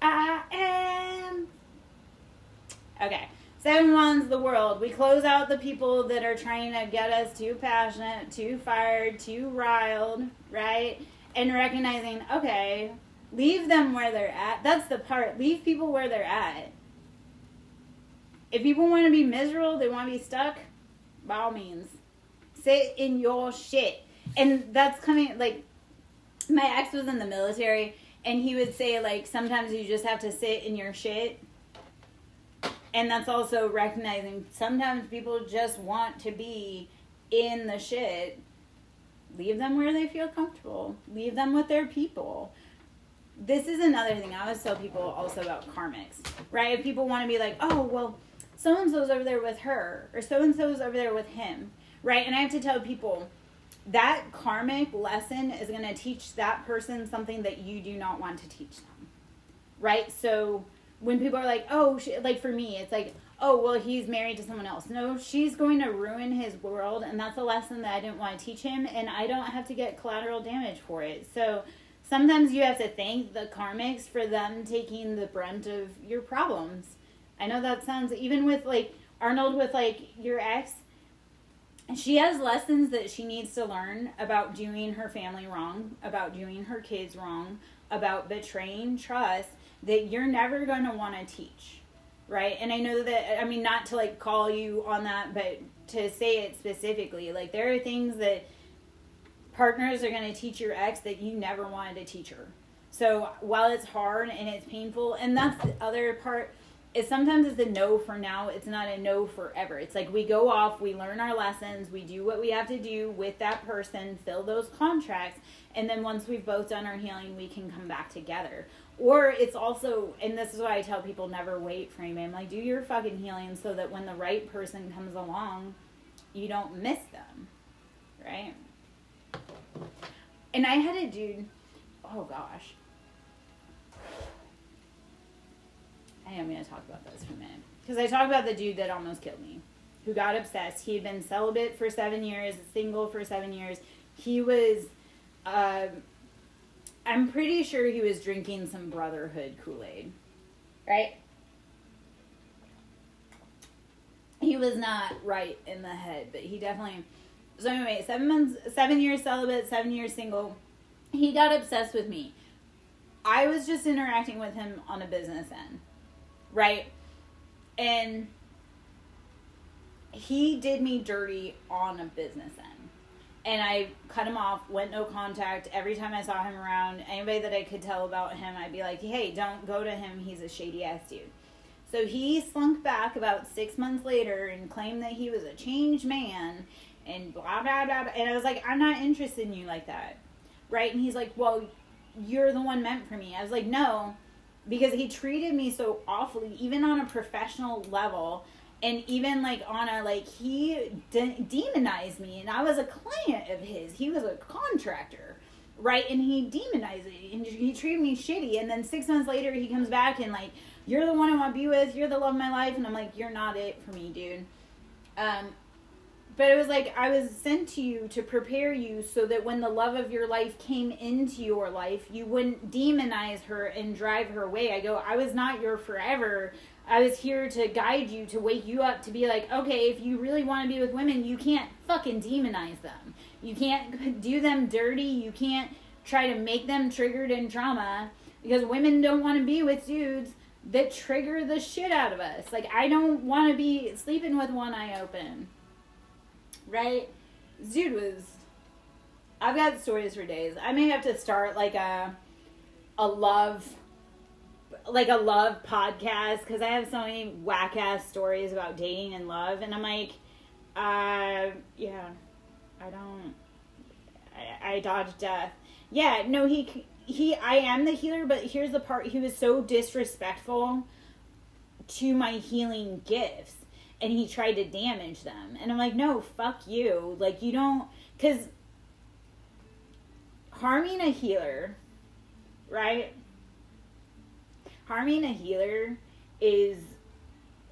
I am... Okay. Seven Wands, the world. We close out the people that are trying to get us too passionate, too fired, too riled, right? And recognizing, okay, leave them where they're at. That's the part. Leave people where they're at. If people want to be miserable, they want to be stuck, by all means, sit in your shit. And that's coming, like, my ex was in the military, and he would say, like, sometimes you just have to sit in your shit. And that's also recognizing sometimes people just want to be in the shit. Leave them where they feel comfortable. Leave them with their people. This is another thing I always tell people also about karmics, right? If people want to be like, oh, well, so-and-so's over there with her, or so-and-so's over there with him, right? And I have to tell people, that karmic lesson is going to teach that person something that you do not want to teach them, right? So when people are like, oh, like for me, it's like, oh, well, he's married to someone else. No, she's going to ruin his world, and that's a lesson that I didn't want to teach him, and I don't have to get collateral damage for it. So sometimes you have to thank the karmics for them taking the brunt of your problems. I know that sounds, even with, like, Arnold with, like, your ex, she has lessons that she needs to learn about doing her family wrong, about doing her kids wrong, about betraying trust that you're never going to want to teach, right? And I know that, I mean, not to, like, call you on that, but to say it specifically, like, there are things that partners are going to teach your ex that you never wanted to teach her. So while it's hard and it's painful, and that's the other part, is sometimes it's a no for now. It's not a no forever. It's like we go off, we learn our lessons, we do what we have to do with that person, fill those contracts, and then once we've both done our healing, we can come back together. Or it's also, and this is why I tell people never wait for anybody. I'm like, do your fucking healing so that when the right person comes along, you don't miss them, right? And I had a dude, oh gosh. I am going to talk about this for a minute. Because I talked about the dude that almost killed me. Who got obsessed. He had been celibate for 7 years. Single for 7 years. He was... I'm pretty sure he was drinking some Brotherhood Kool-Aid. Right? He was not right in the head. But he definitely... So anyway, 7 years celibate, 7 years single. He got obsessed with me. I was just interacting with him on a business end. Right? And he did me dirty on a business end. And I cut him off, went no contact. Every time I saw him around, anybody that I could tell about him, I'd be like, hey, don't go to him. He's a shady-ass dude. So he slunk back about 6 months later and claimed that he was a changed man and blah, blah, blah. And I was like, I'm not interested in you like that. Right? And he's like, well, you're the one meant for me. I was like, no. Because he treated me so awfully, even on a professional level, and even, like, on a, like, he demonized me, and I was a client of his. He was a contractor, right? And he demonized me, and he treated me shitty, and then 6 months later, he comes back and, like, you're the one I want to be with, you're the love of my life, and I'm like, you're not it for me, dude. But it was like, I was sent to you to prepare you so that when the love of your life came into your life, you wouldn't demonize her and drive her away. I go, I was not your forever. I was here to guide you, to wake you up, to be like, okay, if you really want to be with women, you can't fucking demonize them. You can't do them dirty. You can't try to make them triggered in trauma, because women don't want to be with dudes that trigger the shit out of us. Like, I don't want to be sleeping with one eye open. Right? Dude was... I've got stories for days. I may have to start, like, a love podcast, because I have so many whack-ass stories about dating and love, and I'm like, yeah, I dodged death. Yeah, no, I am the healer, but here's the part, he was so disrespectful to my healing gifts, and he tried to damage them, and I'm like, no, fuck you, like, you don't, because harming a healer, right? Harming a healer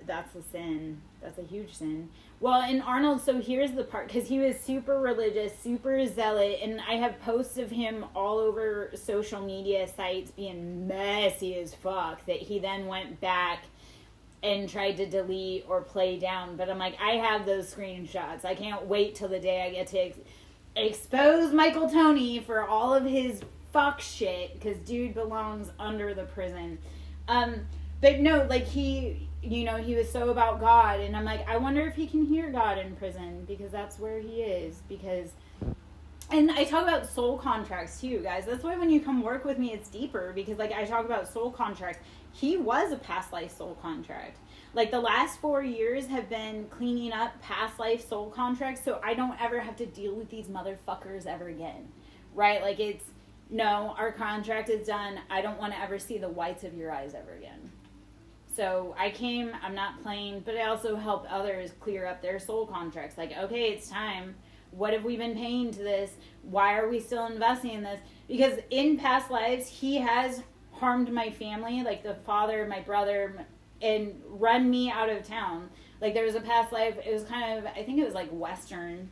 that's a sin. That's a huge sin. Well, and Arnold, so here's the part, because he was super religious, super zealot, and I have posts of him all over social media sites being messy as fuck, that he then went back and tried to delete or play down. But I'm like, I have those screenshots. I can't wait till the day I get to expose Michael Toney for all of his fuck shit, because dude belongs under the prison. But no, like, he was so about God, and I'm like, I wonder if he can hear God in prison, because that's where he is, and I talk about soul contracts too, guys. That's why when you come work with me, it's deeper, because, like, I talk about soul contracts. He was a past life soul contract. Like, the last 4 years have been cleaning up past life soul contracts, so I don't ever have to deal with these motherfuckers ever again, right? Like, no, our contract is done. I don't want to ever see the whites of your eyes ever again. So I'm not playing, but I also help others clear up their soul contracts. Like, okay, it's time. What have we been paying to this? Why are we still investing in this? Because in past lives, he has harmed my family, like the father, my brother, and run me out of town. Like, there was a past life, it was kind of, I think it was like Western.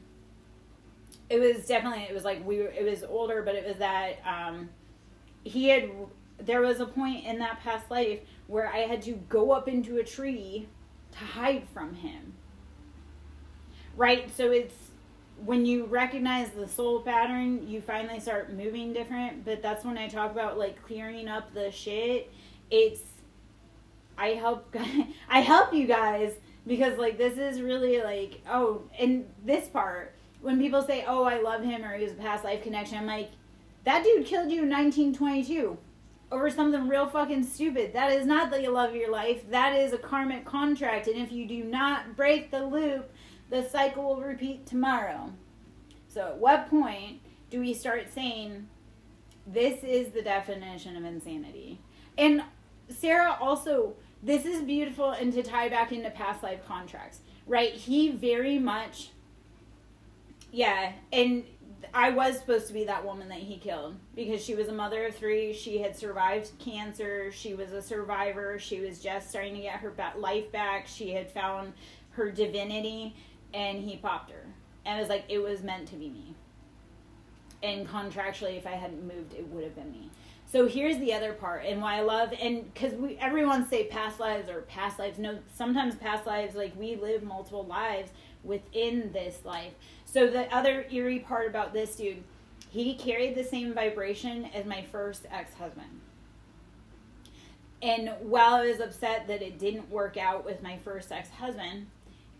It was older, but it was that, there was a point in that past life where I had to go up into a tree to hide from him. Right? So it's, when you recognize the soul pattern, you finally start moving different. But that's when I talk about, like, clearing up the shit. I help you guys, because, like, this is really, like, oh, and this part, when people say, oh, I love him, or he was a past life connection, I'm like, that dude killed you in 1922 over something real fucking stupid. That is not the love of your life. That is a karmic contract, and if you do not break the loop, the cycle will repeat tomorrow. So at what point do we start saying, this is the definition of insanity? And Sarah also, this is beautiful, and to tie back into past life contracts, right? He very much, yeah, and I was supposed to be that woman that he killed, because she was a mother of 3. She had survived cancer. She was a survivor. She was just starting to get her life back. She had found her divinity, and he popped her. And it was like, it was meant to be me. And contractually, if I hadn't moved, it would have been me. So here's the other part, and why I love, and because everyone say past lives or past lives. No, sometimes past lives, like, we live multiple lives within this life. So the other eerie part about this dude, he carried the same vibration as my first ex-husband. And while I was upset that it didn't work out with my first ex-husband,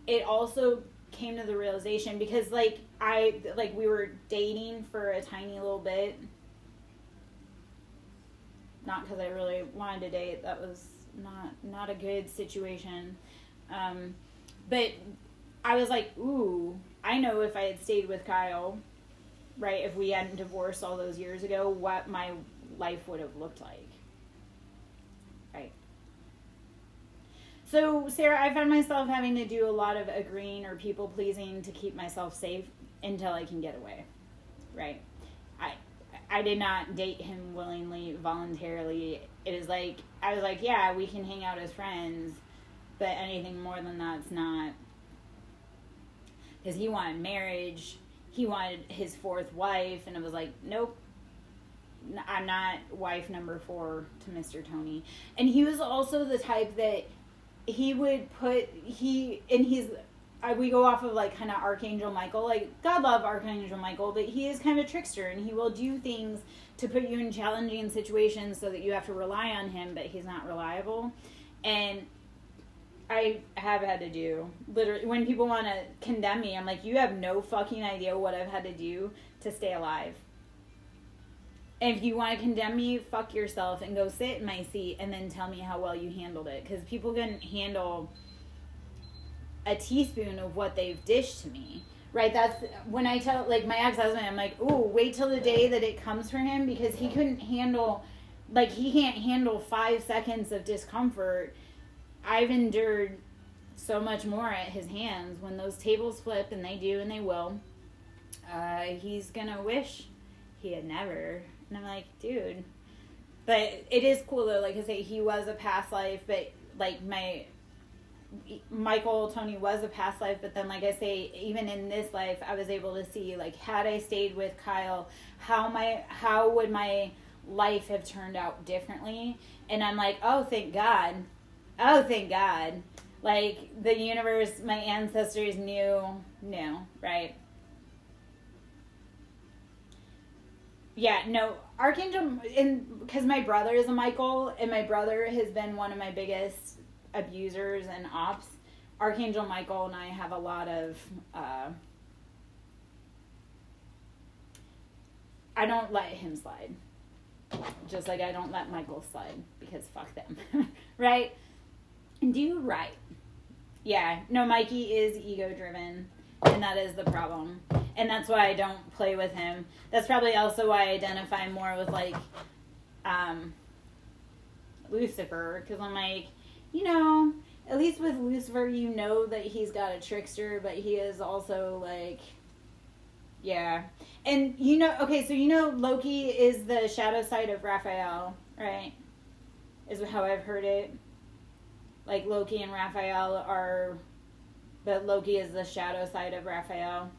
it also came to the realization, because, like, we were dating for a tiny little bit. Not because I really wanted to date. That was not a good situation. But I was like, ooh, I know if I had stayed with Kyle, right, if we hadn't divorced all those years ago, what my life would have looked like. Right. So, Sarah, I found myself having to do a lot of agreeing or people-pleasing to keep myself safe until I can get away. Right. I did not date him willingly, voluntarily. It was like, I was like, yeah, we can hang out as friends, but anything more than that's not. Because he wanted marriage, he wanted his 4th wife, and it was like, nope, I'm not wife number 4 to Mr. Toney. And he was also the type that he would put, he's we go off of like kind of Archangel Michael. Like, God love Archangel Michael, but he is kind of a trickster, and he will do things to put you in challenging situations so that you have to rely on him, but he's not reliable. And I have had to do, literally, when people want to condemn me, I'm like, you have no fucking idea what I've had to do to stay alive. And if you want to condemn me, fuck yourself and go sit in my seat and then tell me how well you handled it. Because people can handle a teaspoon of what they've dished to me. Right? That's when I tell, like, my ex-husband, I'm like, ooh, wait till the day that it comes for him, because he couldn't handle, like, he can't handle 5 seconds of discomfort. I've endured so much more at his hands. When those tables flip, and they do, and they will, he's gonna wish he had never. And I'm like, dude. But it is cool, though. Like I say, he was a past life, but, like, Tony was a past life, but then, like I say, even in this life, I was able to see, like, had I stayed with Kyle, how would my life have turned out differently? And I'm like, oh, thank God. Oh, thank God. Like, the universe, my ancestors knew, right? Yeah, no, Archangel, because my brother is a Michael, and my brother has been one of my biggest abusers and ops. Archangel Michael and I have a lot of, I don't let him slide. Just like I don't let Michael slide, because fuck them, right? Do right. Yeah, no, Mikey is ego-driven, and that is the problem. And that's why I don't play with him. That's probably also why I identify more with, like, Lucifer. Because I'm like, at least with Lucifer, that he's got a trickster, but he is also, like, yeah. And, okay, so Loki is the shadow side of Raphael, right? Is how I've heard it. Like, Loki and Raphael but Loki is the shadow side of Raphael.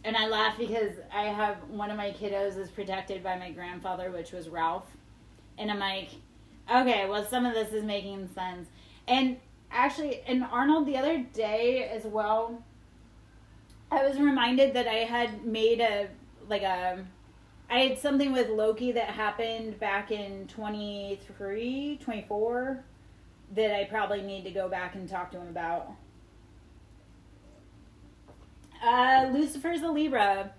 And I laugh because I have one of my kiddos is protected by my grandfather, which was Ralph. And I'm like, okay, well, some of this is making sense. And actually, in Arnold the other day as well, I was reminded that I had made I had something with Loki that happened back in 23, 24, that I probably need to go back and talk to him about. Lucifer's a Libra,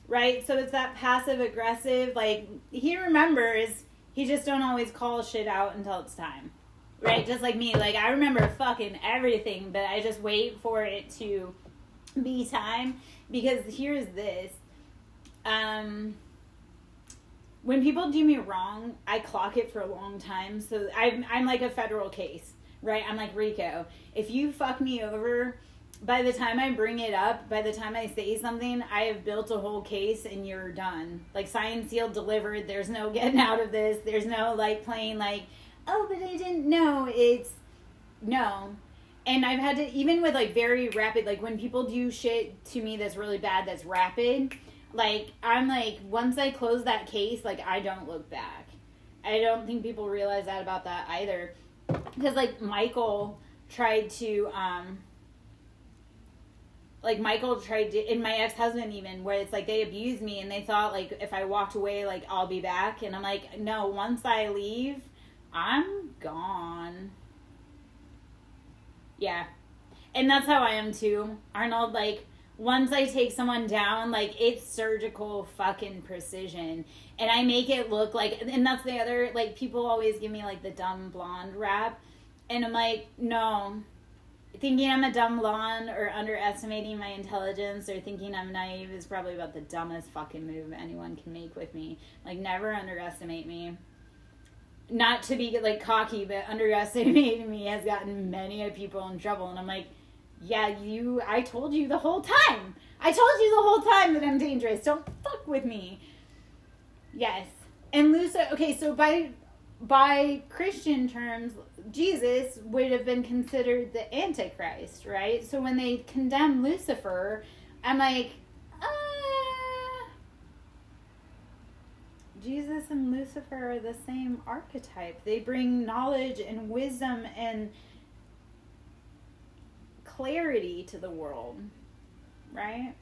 right? So it's that passive aggressive, like, he remembers, he just don't always call shit out until it's time, right? Just like me, like, I remember fucking everything, but I just wait for it to be time, because here's this, when people do me wrong, I clock it for a long time, so I'm like a federal case, right? I'm like Rico. If you fuck me over, by the time I bring it up, by the time I say something, I have built a whole case and you're done. Like, signed, sealed, delivered. There's no getting out of this. There's no, like, playing, like, oh, but I didn't know. It's, no. And I've had to, even with, like, very rapid, like, when people do shit to me that's really bad, that's rapid, like, I'm like, once I close that case, like, I don't look back. I don't think people realize that about that either. Because, like, Michael tried to, and my ex-husband even, where it's like they abused me and they thought, like, if I walked away, like, I'll be back. And I'm like, no, once I leave, I'm gone. Yeah. And that's how I am too, Arnold. Like, once I take someone down, like, it's surgical fucking precision. And I make it look like, and that's the other, like, people always give me, like, the dumb blonde rap. And I'm like, no. Thinking I'm a dumb blonde or underestimating my intelligence or thinking I'm naive is probably about the dumbest fucking move anyone can make with me. Like, never underestimate me. Not to be, like, cocky, but underestimating me has gotten many people in trouble. And I'm like, yeah, I told you the whole time. I told you the whole time that I'm dangerous. Don't fuck with me. Yes. And Lucifer, okay, so by Christian terms, Jesus would have been considered the Antichrist, right? So when they condemn Lucifer, I'm like, Jesus and Lucifer are the same archetype. They bring knowledge and wisdom and clarity to the world, right?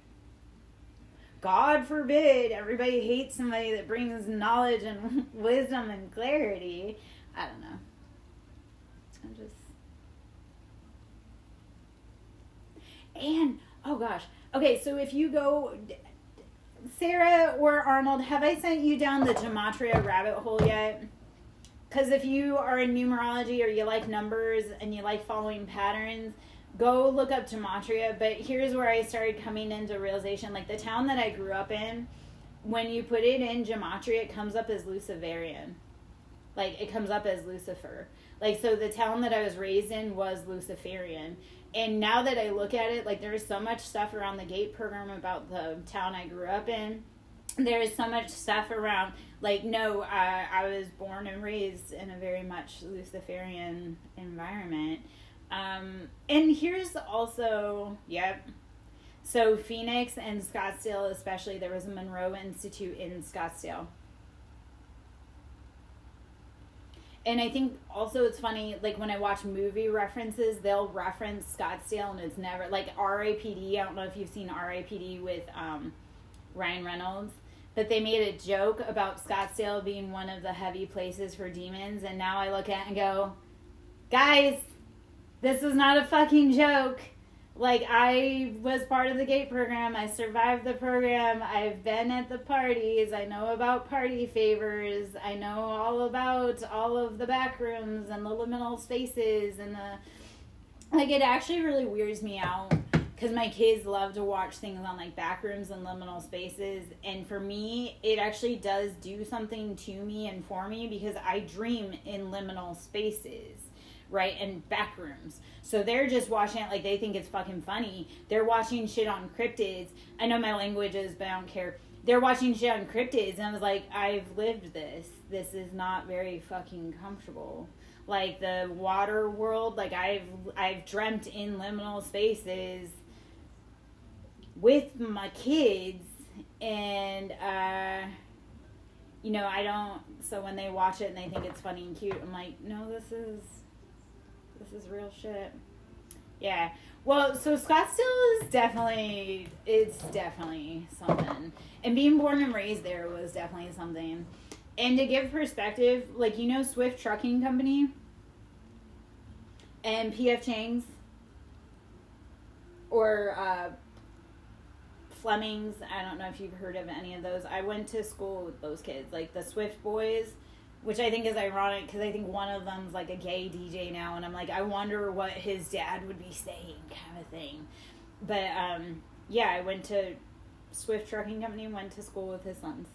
God forbid everybody hates somebody that brings knowledge and wisdom and clarity. I don't know. I'm just... And, oh gosh. Okay, so if you go... Sarah or Arnold, have I sent you down the gematria rabbit hole yet? Because if you are in numerology or you like numbers and you like following patterns, go look up gematria. But here's where I started coming into realization. Like the town that I grew up in, when you put it in gematria, it comes up as Luciferian. Like it comes up as Lucifer. Like, so the town that I was raised in was Luciferian. And now that I look at it, like there's so much stuff around the GATE program about the town I grew up in. There is so much stuff around, like, no, I was born and raised in a very much Luciferian environment. And here's also, yep. So Phoenix and Scottsdale especially, there was a Monroe Institute in Scottsdale. And I think also it's funny, like when I watch movie references, they'll reference Scottsdale and it's never, like R.A.P.D. I don't know if you've seen R.A.P.D. with Ryan Reynolds, but they made a joke about Scottsdale being one of the heavy places for demons. And now I look at it and go, guys, this is not a fucking joke. Like, I was part of the GATE program. I survived the program. I've been at the parties. I know about party favors. I know all about all of the back rooms and the liminal spaces and the... Like, it actually really weirds me out because my kids love to watch things on, like, back rooms and liminal spaces. And for me, it actually does do something to me and for me because I dream in liminal spaces. Right, and back rooms. So they're just watching it like they think it's fucking funny. They're watching shit on cryptids. I know my languages, but I don't care. They're watching shit on cryptids, and I was like, I've lived this. This is not very fucking comfortable. Like the water world, like I've dreamt in liminal spaces with my kids, and you know, I don't. So when they watch it and they think it's funny and cute, I'm like, no, this is real shit. Yeah. Well, so Scottsdale is definitely something. And being born and raised there was definitely something. And to give perspective, like, you know Swift Trucking Company and P.F. Chang's or Fleming's. I don't know if you've heard of any of those. I went to school with those kids, like the Swift boys, which I think is ironic because I think one of them's like a gay DJ now, and I'm like, I wonder what his dad would be saying, kind of thing. But yeah, I went to Swift Trucking Company, went to school with his sons.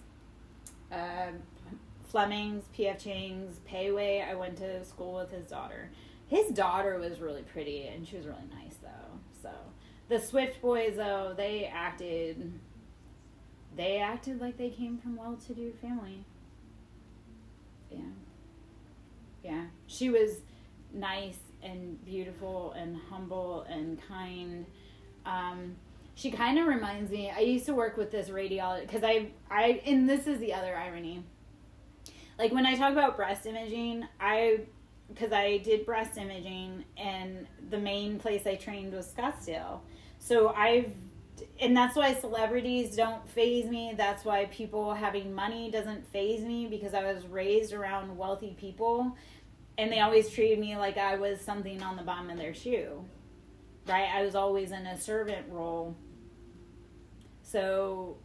Fleming's, P.F. Chang's, Payway, I went to school with his daughter. His daughter was really pretty, and she was really nice, though. So the Swift boys, though, they acted like they came from well-to-do family. Yeah. She was nice and beautiful and humble and kind. She kind of reminds me, I used to work with this radiologist, because and this is the other irony. Like when I talk about breast imaging, because I did breast imaging and the main place I trained was Scottsdale. So and that's why celebrities don't faze me. That's why people having money doesn't faze me, because I was raised around wealthy people and they always treated me like I was something on the bottom of their shoe. Right? I was always in a servant role. So,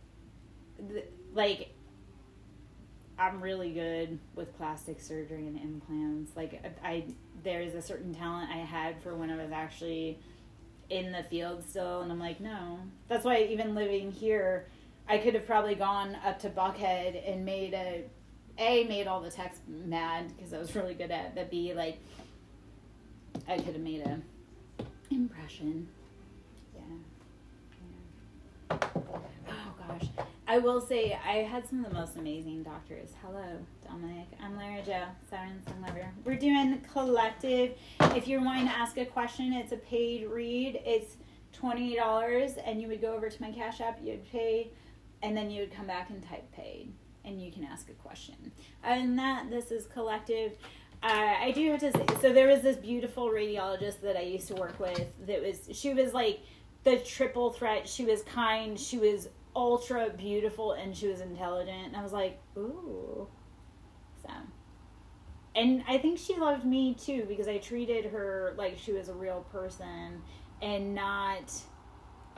like, I'm really good with plastic surgery and implants. Like, there's a certain talent I had for when I was actually in the field still, and I'm like, no. That's why even living here, I could have probably gone up to Buckhead and made all the techs mad because I was really good at it, but B, like, I could have made a impression. Yeah. Oh gosh, I will say I had some of the most amazing doctors. Hello, Dominic. I'm Lara Joe, SirenLara. We're doing collective. If you're wanting to ask a question, it's a paid read. It's $20, and you would go over to my Cash App, you'd pay, and then you would come back and type paid, and you can ask a question. Other than that, this is collective. I do have to say, so there was this beautiful radiologist that I used to work with she was like the triple threat. She was kind, she was ultra beautiful, and she was intelligent. And I was like, ooh. So, and I think she loved me too, because I treated her like she was a real person and not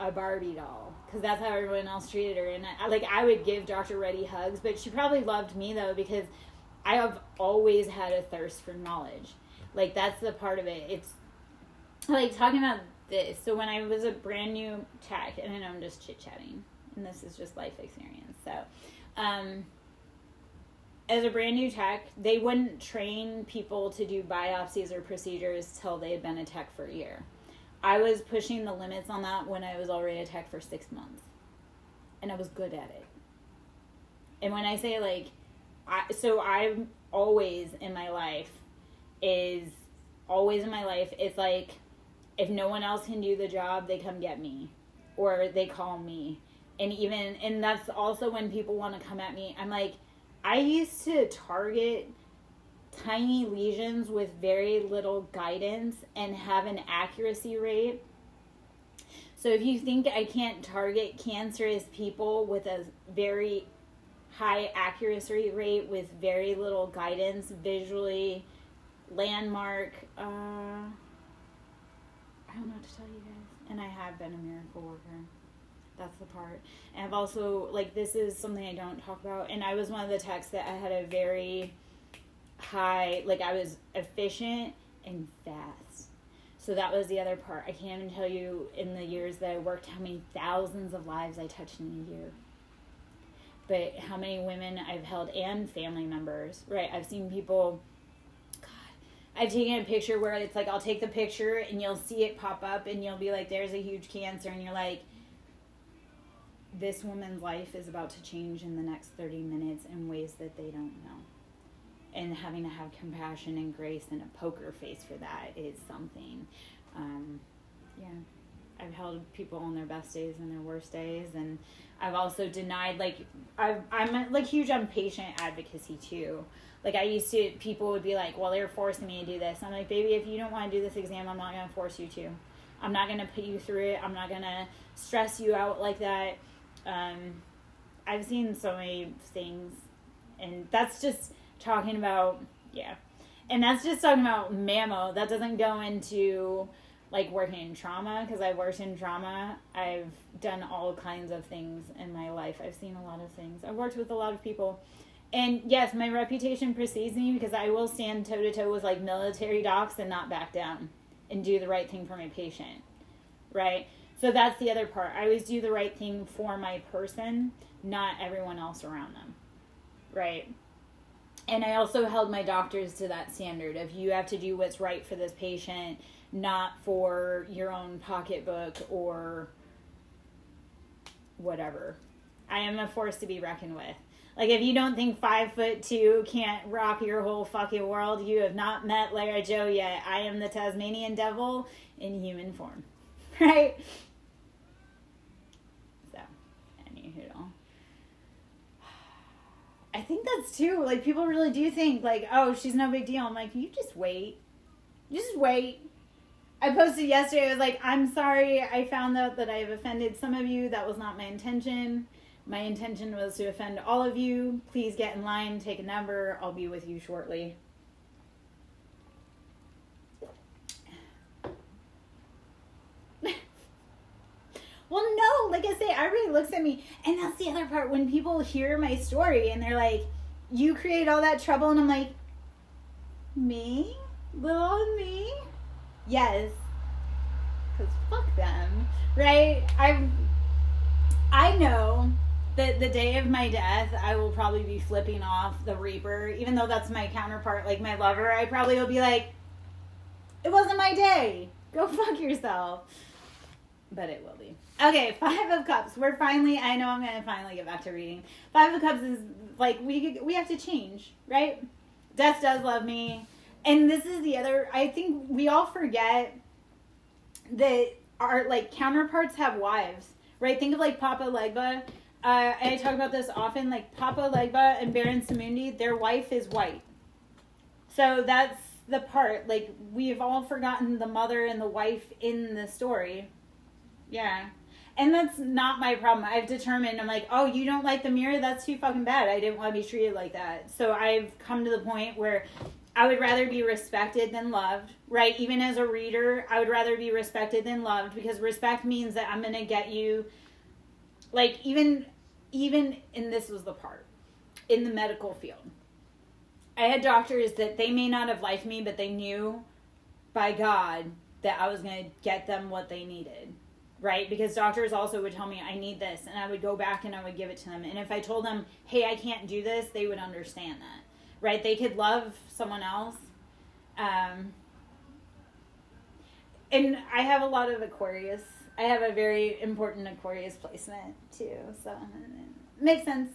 a Barbie doll, because that's how everyone else treated her. And I would give Dr. Reddy hugs, but she probably loved me though, because I have always had a thirst for knowledge. Like, that's the part of it. It's like talking about this. So when I was a brand new tech, and I know I'm just chit-chatting, and this is just life experience. So, as a brand new tech, they wouldn't train people to do biopsies or procedures till they had been a tech for a year. I was pushing the limits on that when I was already a tech for 6 months. And I was good at it. And when I say, like, I'm always in my life, it's like, if no one else can do the job, they come get me. Or they call me. And that's also when people want to come at me. I'm like, I used to target tiny lesions with very little guidance and have an accuracy rate. So if you think I can't target cancerous people with a very high accuracy rate with very little guidance, visually, landmark, I don't know what to tell you guys. And I have been a miracle worker. That's the part. And I've also, like, this is something I don't talk about, and I was one of the techs that I had a very high, like, I was efficient and fast. So that was the other part. I can't even tell you in the years that I worked how many thousands of lives I touched in a year. But how many women I've held, and family members, right? I've seen people, God, I've taken a picture where it's like, I'll take the picture and you'll see it pop up and you'll be like, there's a huge cancer, and you're like, this woman's life is about to change in the next 30 minutes in ways that they don't know. And having to have compassion and grace and a poker face for that is something. Yeah. I've held people on their best days and their worst days. And I've also denied, like, I'm like huge on patient advocacy too. Like, people would be like, well, they're forcing me to do this. I'm like, baby, if you don't want to do this exam, I'm not going to force you to. I'm not going to put you through it. I'm not going to stress you out like that. I've seen so many things, and that's just talking about, and that's just talking about mammo. That doesn't go into, like, working in trauma, because I've worked in trauma. I've done all kinds of things in my life. I've seen a lot of things. I've worked with a lot of people, and yes, my reputation precedes me, because I will stand toe-to-toe with, like, military docs and not back down and do the right thing for my patient, right? So that's the other part. I always do the right thing for my person, not everyone else around them, right? And I also held my doctors to that standard of, you have to do what's right for this patient, not for your own pocketbook or whatever. I am a force to be reckoned with. Like, if you don't think 5'2" can't rock your whole fucking world, you have not met Lara Joe yet. I am the Tasmanian devil in human form, right? So, anywho. I think that's too, like, people really do think, like, oh, she's no big deal. I'm like, you just wait. Just wait. I posted yesterday, I was like, I'm sorry, I found out that I have offended some of you. That was not my intention. My intention was to offend all of you. Please get in line, take a number. I'll be with you shortly. Well, no, like I say, everybody looks at me, and that's the other part, when people hear my story, and they're like, you create all that trouble, and I'm like, me? Little me? Yes. Because fuck them, right? I know that the day of my death, I will probably be flipping off the Reaper, even though that's my counterpart, like my lover. I probably will be like, it wasn't my day. Go fuck yourself. But it will be. Okay, 5 of Cups. I know I'm going to finally get back to reading. 5 of Cups is, like, we have to change, right? Death does love me. And this is the other, I think we all forget that our, like, counterparts have wives, right? Think of, like, Papa Legba. I talk about this often, like, Papa Legba and Baron Sammundi, their wife is white. So that's the part. Like, we've all forgotten the mother and the wife in the story. Yeah. And that's not my problem. I've determined, I'm like, oh, you don't like the mirror? That's too fucking bad. I didn't want to be treated like that. So I've come to the point where I would rather be respected than loved, right? Even as a reader, I would rather be respected than loved, because respect means that I'm going to get you, like, even, and this was the part, in the medical field. I had doctors that they may not have liked me, but they knew by God that I was going to get them what they needed. Right? Because doctors also would tell me, I need this. And I would go back and I would give it to them. And if I told them, hey, I can't do this, they would understand that. Right? They could love someone else. And I have a lot of Aquarius. I have a very important Aquarius placement too. So it makes sense.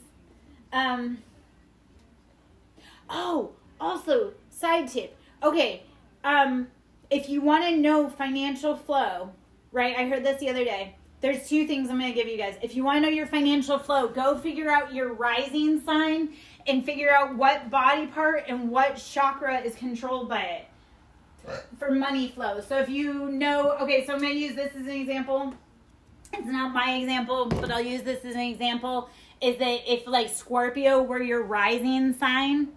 Oh, also, side tip. Okay. If you want to know financial flow, right? I heard this the other day. There's 2 things I'm going to give you guys. If you want to know your financial flow, go figure out your rising sign and figure out what body part and what chakra is controlled by it for money flow. So if you know, okay, so I'm going to use this as an example. It's not my example, but I'll use this as an example. Is that if like Scorpio were your rising sign,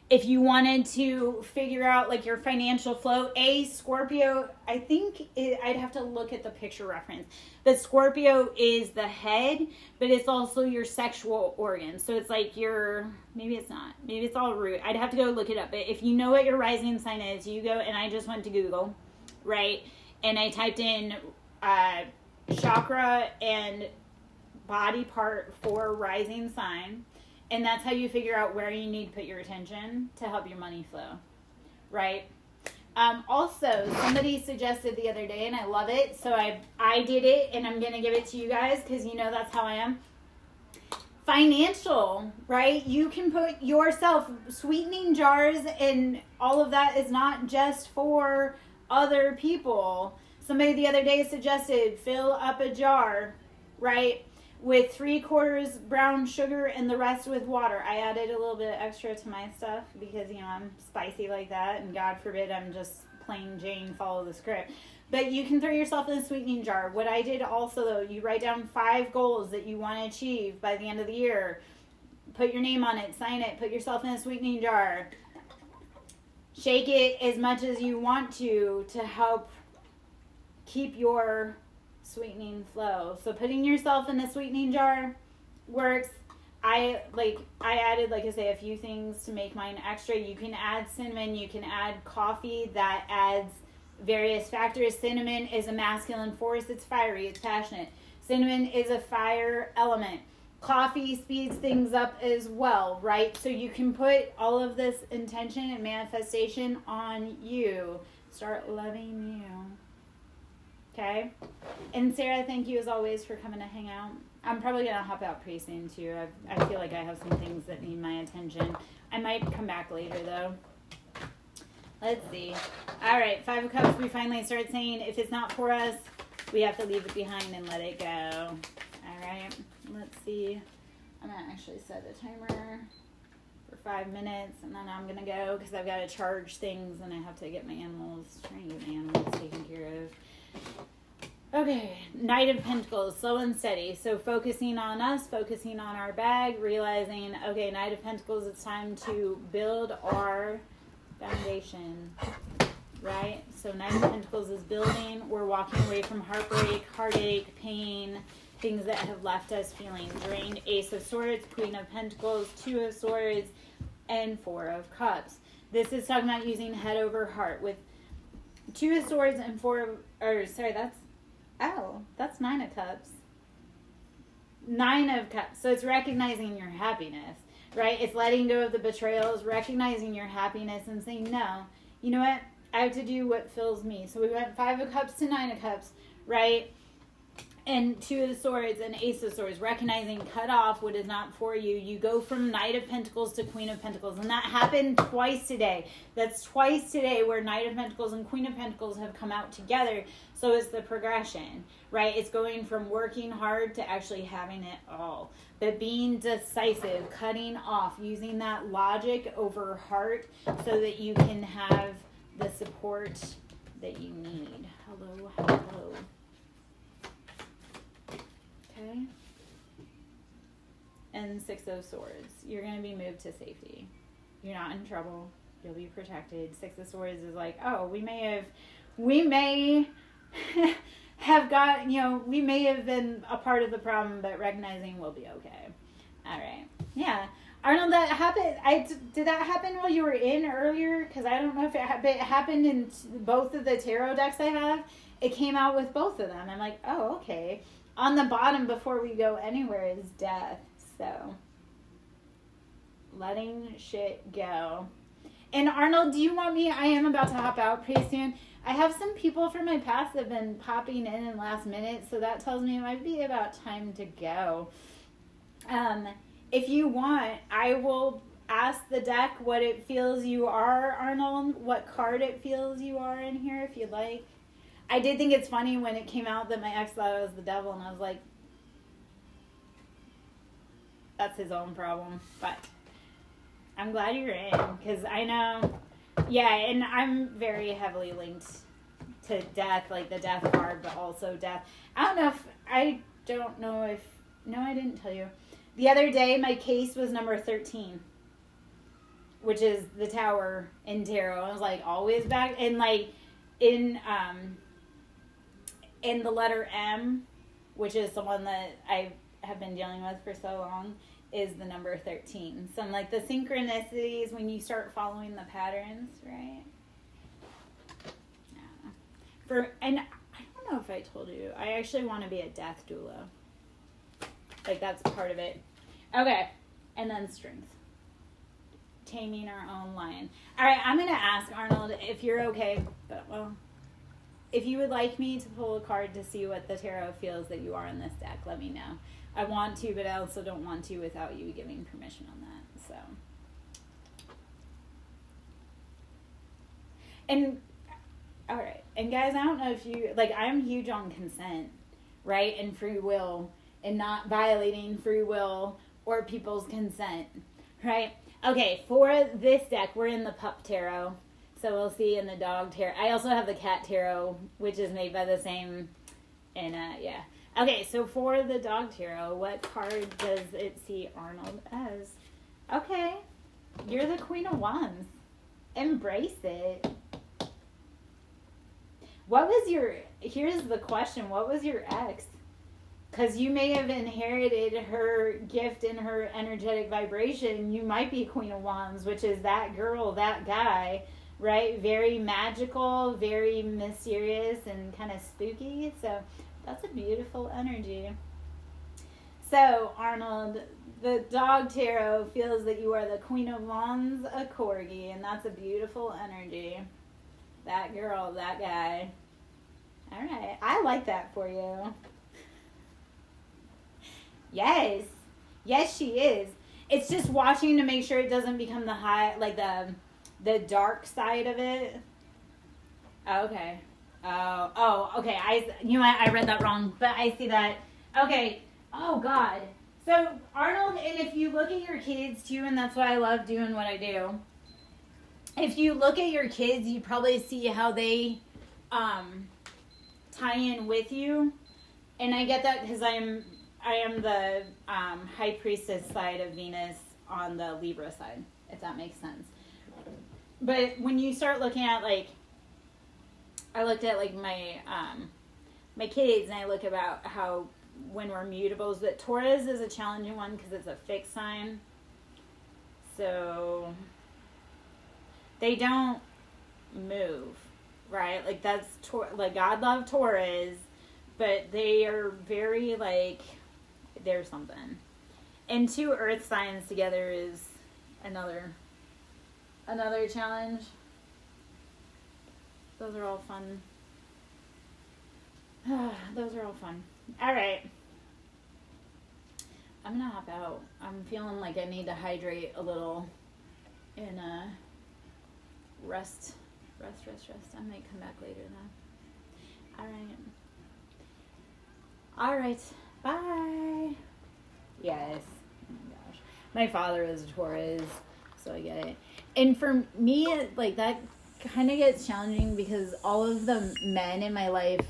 if you wanted to figure out like your financial flow, Scorpio, I think I'd have to look at the picture reference. But Scorpio is the head, but it's also your sexual organ. So it's like maybe it's not. Maybe it's all root. I'd have to go look it up. But if you know what your rising sign is, you go, and I just went to Google, right? And I typed in chakra and body part for rising sign. And that's how you figure out where you need to put your attention to help your money flow, right? Also, somebody suggested the other day, and I love it, so I did it, and I'm going to give it to you guys, because you know that's how I am. Financial, right? You can put yourself, sweetening jars, and all of that is not just for other people. Somebody the other day suggested fill up a jar, right, with 3/4 brown sugar and the rest with water. I added a little bit extra to my stuff because, I'm spicy like that, and God forbid I'm just plain Jane, follow the script. But you can throw yourself in a sweetening jar. What I did also, though, you write down 5 goals that you want to achieve by the end of the year. Put your name on it, sign it, put yourself in a sweetening jar. Shake it as much as you want to help keep your sweetening flow. So putting yourself in a sweetening jar works. I added, like I say, a few things to make mine extra. You can add cinnamon, you can add coffee. That adds various factors. Cinnamon is a masculine force. It's fiery, it's passionate. Cinnamon is a fire element. Coffee speeds things up as well, right? So you can put all of this intention and manifestation on you. Start loving you. Okay? And Sarah, thank you as always for coming to hang out. I'm probably going to hop out pretty soon too. I feel like I have some things that need my attention. I might come back later though. Let's see. All right, 5 of Cups, we finally started saying if it's not for us, we have to leave it behind and let it go. All right, let's see. I'm going to actually set a timer for 5 minutes, and then I'm going to go because I've got to charge things and I have to get my animals, trying to get my animals taken care of. Okay, Knight of Pentacles, slow and steady. So focusing on us, focusing on our bag, realizing, okay, Knight of Pentacles, it's time to build our foundation, right? So Knight of Pentacles is building. We're walking away from heartbreak, heartache, pain, things that have left us feeling drained. Ace of Swords, Queen of Pentacles, 2 of Swords, and 4 of Cups. This is talking about using head over heart with 2 of Swords and 4 of, that's 9 of Cups. 9 of Cups. So it's recognizing your happiness, right? It's letting go of the betrayals, recognizing your happiness and saying, no, you know what? I have to do what fills me. So we went 5 of Cups to 9 of Cups, right? And Two of Swords and Ace of Swords, recognizing cut off what is not for you. You go from Knight of Pentacles to Queen of Pentacles. And that happened twice today. That's twice today where Knight of Pentacles and Queen of Pentacles have come out together. So it's the progression, right? It's going from working hard to actually having it all. But being decisive, cutting off, using that logic over heart so that you can have the support that you need. Hello, hello. Okay. And Six of Swords. You're going to be moved to safety. You're not in trouble. You'll be protected. Six of Swords is like, oh, we may have got, we may have been a part of the problem, but recognizing we'll be okay. All right. Yeah. Arnold, that happened. Did that happen while you were in earlier? Because I don't know if it happened in both of the tarot decks I have. It came out with both of them. I'm like, oh, okay. On the bottom, before we go anywhere, is death. So, letting shit go. And Arnold, do you want me? I am about to hop out pretty soon. I have some people from my past that have been popping in last minute, so that tells me it might be about time to go. If you want, I will ask the deck what it feels you are, Arnold, what card it feels you are in here, if you'd like. I did think it's funny when it came out that my ex thought I was the devil, and I was like, that's his own problem. But I'm glad you're in, because I know, yeah, and I'm very heavily linked to death, like the death card, but also death. No, I didn't tell you. The other day, my case was number 13, which is the Tower in tarot. I was like, always back, and like, in the letter M, which is the one that I have been dealing with for so long, is the number 13. So I'm like, the synchronicities when you start following the patterns, right? Yeah. And I don't know if I told you, I actually want to be a death doula. Like, that's part of it. Okay. And then strength. Taming our own lion. All right, I'm going to ask Arnold if you're okay, but, well, if you would like me to pull a card to see what the tarot feels that you are in this deck, let me know. I want to, but I also don't want to without you giving permission on that. So, and all right, and guys, I don't know if you like. I'm huge on consent, right, and free will, and not violating free will or people's consent, right? Okay, for this deck, we're in the pup tarot, so we'll see in the dog tarot. I also have the cat tarot, which is made by the same, and yeah. Okay, so for the dog tarot, what card does it see Arnold as? Okay, you're the Queen of Wands. Embrace it. Here's the question, what was your ex? Because you may have inherited her gift and her energetic vibration. You might be Queen of Wands, which is that girl, that guy, right? Very magical, very mysterious, and kind of spooky. So that's a beautiful energy. So, Arnold, the dog tarot feels that you are the Queen of Wands, a corgi, and that's a beautiful energy. That girl, that guy. All right, I like that for you. Yes. Yes, she is. It's just watching to make sure it doesn't become the high, like the dark side of it. Okay. Oh, okay. I read that wrong, but I see that. Okay. Oh, God. So, Arnold, and if you look at your kids, too, and that's why I love doing what I do. If you look at your kids, you probably see how they tie in with you. And I get that because I am the high priestess side of Venus on the Libra side, if that makes sense. But when you start looking at, like, I looked at, like, my kids, and I look about how when we're mutables, that Taurus is a challenging one because it's a fixed sign. So they don't move, right? Like, that's, like, God love Taurus, but they are very, like, they're something. And two earth signs together is another challenge. Those are all fun. Those are all fun. All right. I'm gonna hop out. I'm feeling like I need to hydrate a little and rest. I might come back later then. All right. Bye. Yes. Oh my gosh. My father is a Taurus, so I get it. And for me, like, that kind of gets challenging because all of the men in my life